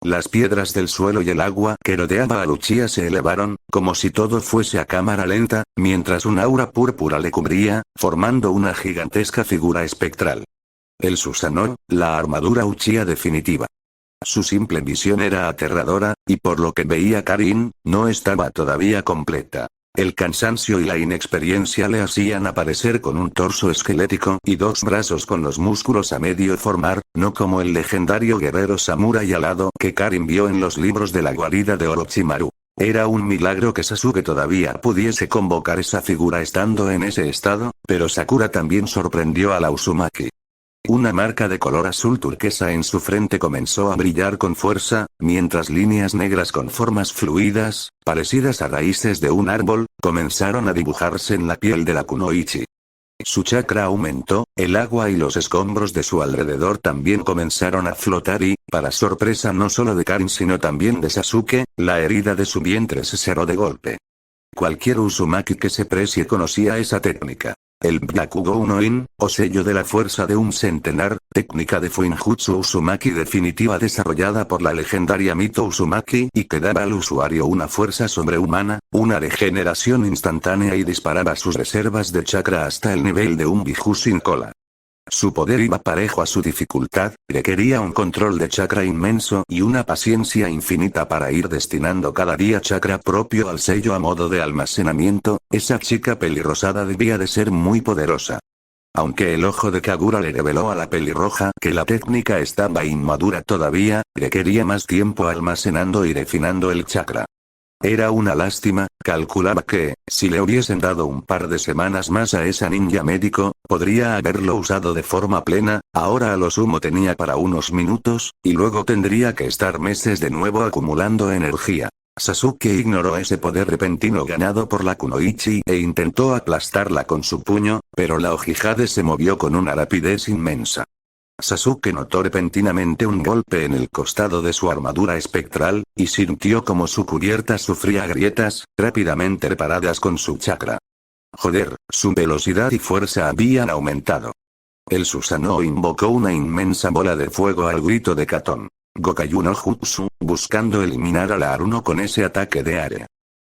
B: Las piedras del suelo y el agua que rodeaba a Uchiha se elevaron, como si todo fuese a cámara lenta, mientras un aura púrpura le cubría, formando una gigantesca figura espectral. El Susanoo, la armadura Uchiha definitiva. Su simple visión era aterradora, y por lo que veía Karin, no estaba todavía completa. El cansancio y la inexperiencia le hacían aparecer con un torso esquelético y dos brazos con los músculos a medio formar, no como el legendario guerrero samurái alado que Karin vio en los libros de la guarida de Orochimaru. Era un milagro que Sasuke todavía pudiese convocar esa figura estando en ese estado, pero Sakura también sorprendió a la Uzumaki. Una marca de color azul turquesa en su frente comenzó a brillar con fuerza, mientras líneas negras con formas fluidas, parecidas a raíces de un árbol, comenzaron a dibujarse en la piel de la Kunoichi. Su chakra aumentó, el agua y los escombros de su alrededor también comenzaron a flotar y, para sorpresa no solo de Karin sino también de Sasuke, la herida de su vientre se cerró de golpe. Cualquier Uzumaki que se precie conocía esa técnica. El Byakugo no-in, o sello de la fuerza de un centenar, técnica de Fuinjutsu Uzumaki definitiva desarrollada por la legendaria Mito Uzumaki y que daba al usuario una fuerza sobrehumana, una regeneración instantánea y disparaba sus reservas de chakra hasta el nivel de un Biju sin cola. Su poder iba parejo a su dificultad, requería un control de chakra inmenso y una paciencia infinita para ir destinando cada día chakra propio al sello a modo de almacenamiento. Esa chica pelirrosada debía de ser muy poderosa. Aunque el ojo de Kagura le reveló a la pelirroja que la técnica estaba inmadura todavía, requería más tiempo almacenando y refinando el chakra. Era una lástima, calculaba que, si le hubiesen dado un par de semanas más a esa ninja médico, podría haberlo usado de forma plena, ahora a lo sumo tenía para unos minutos, y luego tendría que estar meses de nuevo acumulando energía. Sasuke ignoró ese poder repentino ganado por la Kunoichi e intentó aplastarla con su puño, pero la Ojijade se movió con una rapidez inmensa. Sasuke notó repentinamente un golpe en el costado de su armadura espectral, y sintió como su cubierta sufría grietas, rápidamente reparadas con su chakra. Joder, su velocidad y fuerza habían aumentado. El Susanoo invocó una inmensa bola de fuego al grito de Katon Gokayu no Jutsu, buscando eliminar a la Aruno con ese ataque de área.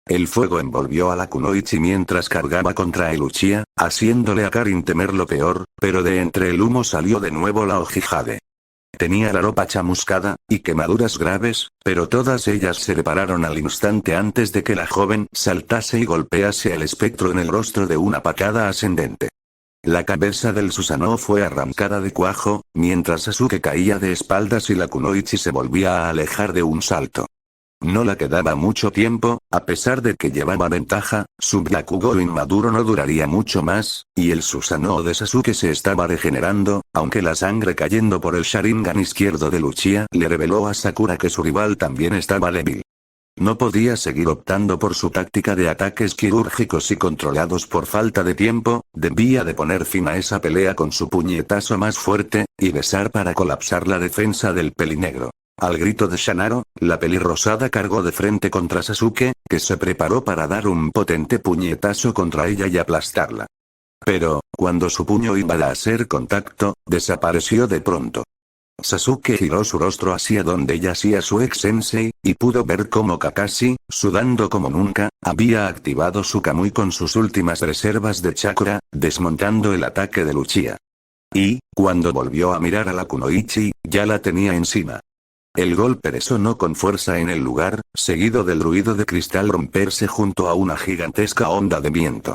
B: El fuego envolvió a la Kunoichi mientras cargaba contra el Uchiha, haciéndole a Karin temer lo peor, pero de entre el humo salió de nuevo la Ojijade. Tenía la ropa chamuscada, y quemaduras graves, pero todas ellas se repararon al instante antes de que la joven saltase y golpease el espectro en el rostro de una patada ascendente. La cabeza del Susanoo fue arrancada de cuajo, mientras Sasuke caía de espaldas y la Kunoichi se volvía a alejar de un salto. No le quedaba mucho tiempo, a pesar de que llevaba ventaja, su Byakugo inmaduro no duraría mucho más, y el Susanoo de Sasuke se estaba regenerando, aunque la sangre cayendo por el Sharingan izquierdo de Uchiha le reveló a Sakura que su rival también estaba débil. No podía seguir optando por su táctica de ataques quirúrgicos y controlados por falta de tiempo, debía de poner fin a esa pelea con su puñetazo más fuerte, y besar para colapsar la defensa del pelinegro. Al grito de Shanaro, la pelirrosada cargó de frente contra Sasuke, que se preparó para dar un potente puñetazo contra ella y aplastarla. Pero, cuando su puño iba a hacer contacto, desapareció de pronto. Sasuke giró su rostro hacia donde yacía su ex-sensei, y pudo ver cómo Kakashi, sudando como nunca, había activado su Kamui con sus últimas reservas de chakra, desmontando el ataque de Uchiha. Y, cuando volvió a mirar a la Kunoichi, ya la tenía encima. El golpe resonó con fuerza en el lugar, seguido del ruido de cristal romperse junto a una gigantesca onda de viento.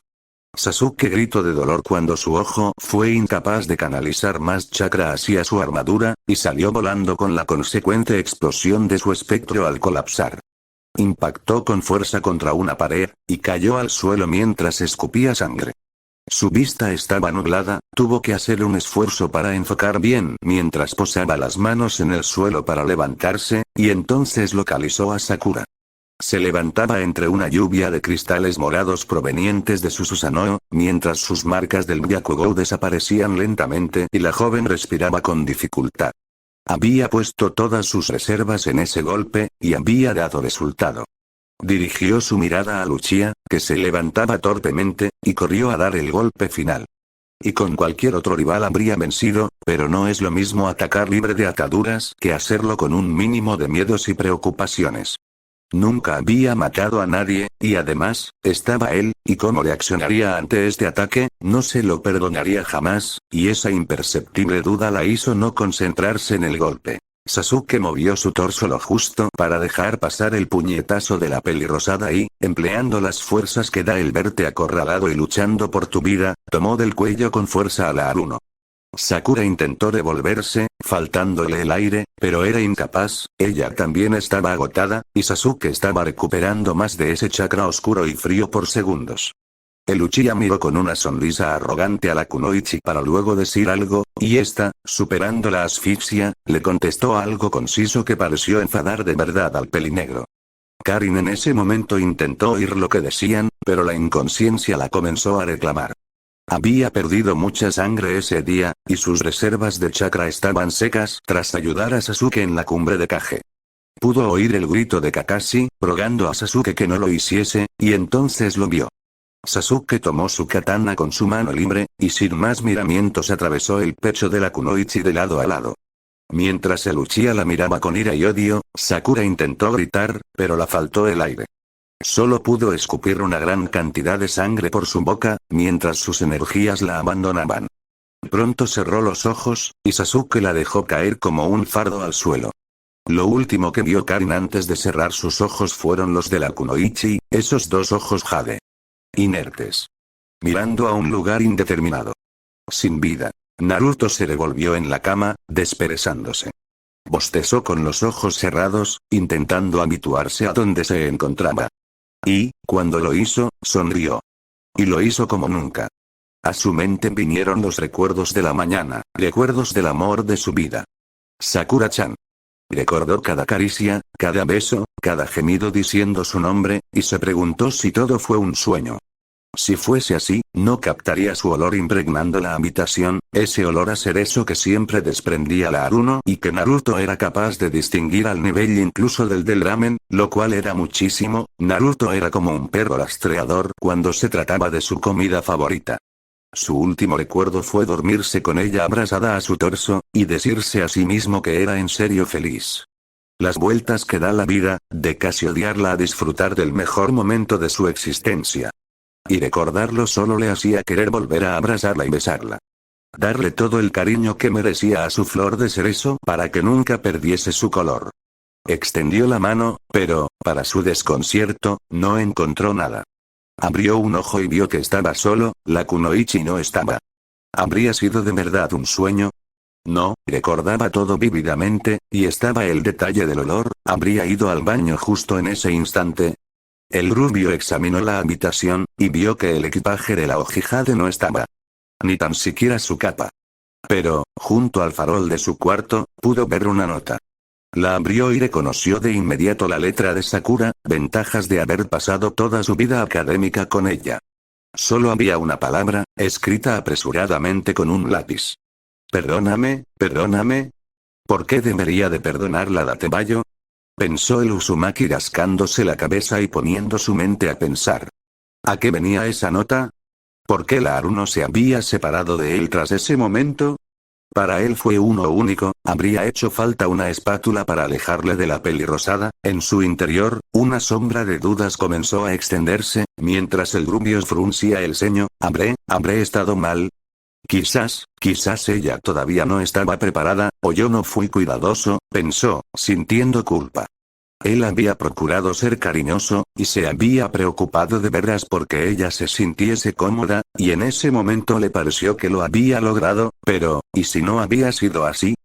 B: Sasuke gritó de dolor cuando su ojo fue incapaz de canalizar más chakra hacia su armadura, y salió volando con la consecuente explosión de su espectro al colapsar. Impactó con fuerza contra una pared, y cayó al suelo mientras escupía sangre. Su vista estaba nublada, tuvo que hacer un esfuerzo para enfocar bien mientras posaba las manos en el suelo para levantarse, y entonces localizó a Sakura. Se levantaba entre una lluvia de cristales morados provenientes de su Susanoo, mientras sus marcas del Byakugou desaparecían lentamente y la joven respiraba con dificultad. Había puesto todas sus reservas en ese golpe, y había dado resultado. Dirigió su mirada a Uchiha, que se levantaba torpemente, y corrió a dar el golpe final. Y con cualquier otro rival habría vencido, pero no es lo mismo atacar libre de ataduras que hacerlo con un mínimo de miedos y preocupaciones. Nunca había matado a nadie, y además, estaba él, y cómo reaccionaría ante este ataque, no se lo perdonaría jamás, y esa imperceptible duda la hizo no concentrarse en el golpe. Sasuke movió su torso lo justo para dejar pasar el puñetazo de la pelirrosada y, empleando las fuerzas que da el verte acorralado y luchando por tu vida, tomó del cuello con fuerza a la Aruno. Sakura intentó devolverse, faltándole el aire, pero era incapaz, ella también estaba agotada, y Sasuke estaba recuperando más de ese chakra oscuro y frío por segundos. El Uchiha miró con una sonrisa arrogante a la Kunoichi para luego decir algo, y esta, superando la asfixia, le contestó algo conciso que pareció enfadar de verdad al pelinegro. Karin en ese momento intentó oír lo que decían, pero la inconsciencia la comenzó a reclamar. Había perdido mucha sangre ese día, y sus reservas de chakra estaban secas tras ayudar a Sasuke en la cumbre de Kage. Pudo oír el grito de Kakashi, rogando a Sasuke que no lo hiciese, y entonces lo vio. Sasuke tomó su katana con su mano libre, y sin más miramientos atravesó el pecho de la Kunoichi de lado a lado. Mientras el Uchiha la miraba con ira y odio, Sakura intentó gritar, pero le faltó el aire. Solo pudo escupir una gran cantidad de sangre por su boca, mientras sus energías la abandonaban. Pronto cerró los ojos, y Sasuke la dejó caer como un fardo al suelo. Lo último que vio Karin antes de cerrar sus ojos fueron los de la Kunoichi, esos dos ojos jade. Inertes. Mirando a un lugar indeterminado. Sin vida. Naruto se revolvió en la cama, desperezándose. Bostezó con los ojos cerrados, intentando habituarse a donde se encontraba. Y, cuando lo hizo, sonrió. Y lo hizo como nunca. A su mente vinieron los recuerdos de la mañana, recuerdos del amor de su vida. Sakura-chan. Recordó cada caricia, cada beso, cada gemido diciendo su nombre, y se preguntó si todo fue un sueño. Si fuese así, no captaría su olor impregnando la habitación, ese olor a cerezo que siempre desprendía la Aruno y que Naruto era capaz de distinguir al nivel incluso del ramen, lo cual era muchísimo. Naruto era como un perro rastreador cuando se trataba de su comida favorita. Su último recuerdo fue dormirse con ella abrazada a su torso, y decirse a sí mismo que era en serio feliz. Las vueltas que da la vida, de casi odiarla a disfrutar del mejor momento de su existencia. Y recordarlo solo le hacía querer volver a abrazarla y besarla. Darle todo el cariño que merecía a su flor de cerezo para que nunca perdiese su color. Extendió la mano, pero, para su desconcierto, no encontró nada. Abrió un ojo y vio que estaba solo, la Kunoichi no estaba. ¿Habría sido de verdad un sueño? No, recordaba todo vívidamente, y estaba el detalle del olor, habría ido al baño justo en ese instante. El rubio examinó la habitación, y vio que el equipaje de la Hokage no estaba. Ni tan siquiera su capa. Pero, junto al farol de su cuarto, pudo ver una nota. La abrió y reconoció de inmediato la letra de Sakura, ventajas de haber pasado toda su vida académica con ella. Solo había una palabra, escrita apresuradamente con un lápiz. Perdóname, perdóname. ¿Por qué debería de perdonarla Datebayo? Pensó el Uzumaki rascándose la cabeza y poniendo su mente a pensar. ¿A qué venía esa nota? ¿Por qué la Haruno se había separado de él tras ese momento? Para él fue uno único, habría hecho falta una espátula para alejarle de la pelirrosada. En su interior, una sombra de dudas comenzó a extenderse, mientras el rubio fruncía el ceño. ¿Habré estado mal? Quizás ella todavía no estaba preparada, o yo no fui cuidadoso, pensó, sintiendo culpa. Él había procurado ser cariñoso, y se había preocupado de veras porque ella se sintiese cómoda, y en ese momento le pareció que lo había logrado, pero, ¿y si no había sido así?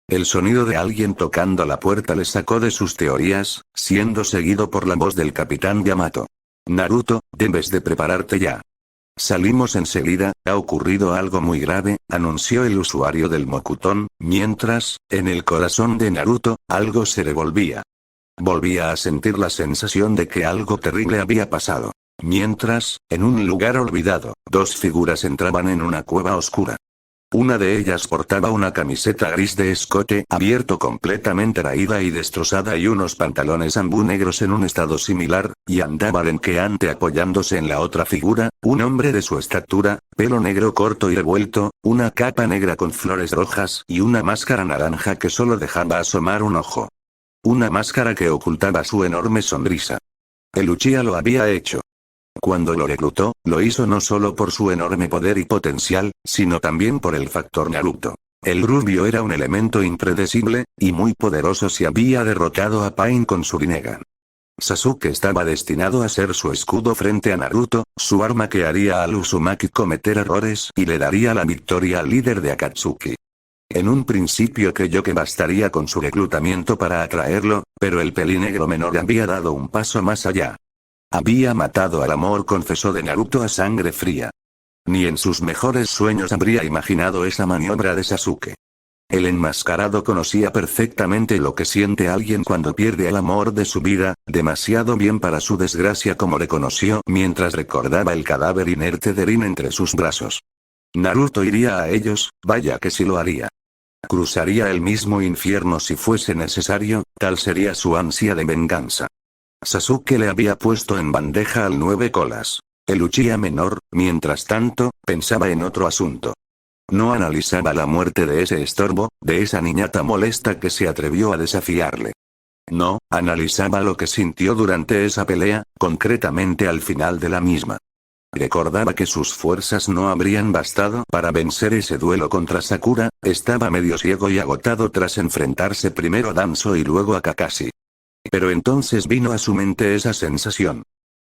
B: El sonido de alguien tocando la puerta le sacó de sus teorías, siendo seguido por la voz del capitán Yamato. Naruto, debes de prepararte ya. Salimos enseguida, ha ocurrido algo muy grave, anunció el usuario del Mokuton, mientras, en el corazón de Naruto, algo se revolvía. Volvía a sentir la sensación de que algo terrible había pasado. Mientras, en un lugar olvidado, dos figuras entraban en una cueva oscura. Una de ellas portaba una camiseta gris de escote abierto completamente raída y destrozada y unos pantalones ambú negros en un estado similar, y andaba renqueante apoyándose en la otra figura, un hombre de su estatura, pelo negro corto y revuelto, una capa negra con flores rojas y una máscara naranja que solo dejaba asomar un ojo. Una máscara que ocultaba su enorme sonrisa. El Uchiha lo había hecho. Cuando lo reclutó, lo hizo no solo por su enorme poder y potencial, sino también por el factor Naruto. El rubio era un elemento impredecible, y muy poderoso si había derrotado a Pain con su Rinnegan. Sasuke estaba destinado a ser su escudo frente a Naruto, su arma que haría al Uzumaki cometer errores y le daría la victoria al líder de Akatsuki. En un principio creyó que bastaría con su reclutamiento para atraerlo, pero el pelinegro menor había dado un paso más allá. Había matado al amor confesó de Naruto a sangre fría. Ni en sus mejores sueños habría imaginado esa maniobra de Sasuke. El enmascarado conocía perfectamente lo que siente alguien cuando pierde el amor de su vida, demasiado bien para su desgracia como reconoció mientras recordaba el cadáver inerte de Rin entre sus brazos. Naruto iría a ellos, vaya que sí lo haría. Cruzaría el mismo infierno si fuese necesario, tal sería su ansia de venganza. Sasuke le había puesto en bandeja al 9 colas. El Uchiha menor, mientras tanto, pensaba en otro asunto. No analizaba la muerte de ese estorbo, de esa niñata molesta que se atrevió a desafiarle. No, analizaba lo que sintió durante esa pelea, concretamente al final de la misma. Recordaba que sus fuerzas no habrían bastado para vencer ese duelo contra Sakura, estaba medio ciego y agotado tras enfrentarse primero a Danzo y luego a Kakashi. Pero entonces vino a su mente esa sensación.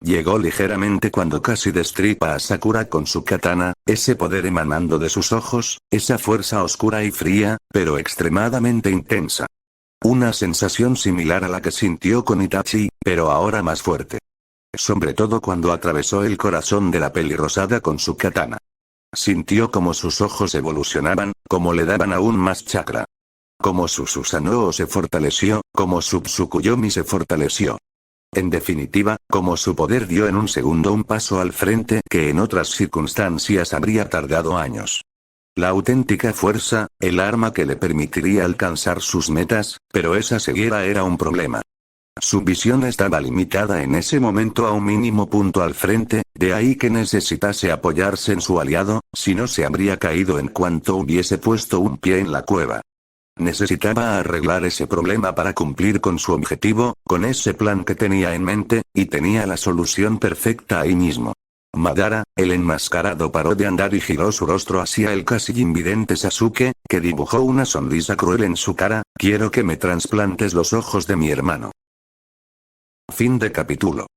B: Llegó ligeramente cuando casi destripa a Sakura con su katana, ese poder emanando de sus ojos, esa fuerza oscura y fría, pero extremadamente intensa. Una sensación similar a la que sintió con Itachi, pero ahora más fuerte. Sobre todo cuando atravesó el corazón de la pelirrosada con su katana. Sintió como sus ojos evolucionaban, como le daban aún más chakra. Como su Susanoo se fortaleció, como su Tsukuyomi se fortaleció. En definitiva, como su poder dio en un segundo un paso al frente que en otras circunstancias habría tardado años. La auténtica fuerza, el arma que le permitiría alcanzar sus metas, pero esa ceguera era un problema. Su visión estaba limitada en ese momento a un mínimo punto al frente, de ahí que necesitase apoyarse en su aliado, si no se habría caído en cuanto hubiese puesto un pie en la cueva. Necesitaba arreglar ese problema para cumplir con su objetivo, con ese plan que tenía en mente, y tenía la solución perfecta ahí mismo. Madara, el enmascarado paró de andar y giró su rostro hacia el casi invidente Sasuke, que dibujó una sonrisa cruel en su cara. Quiero que me trasplantes los ojos de mi hermano. Fin de capítulo.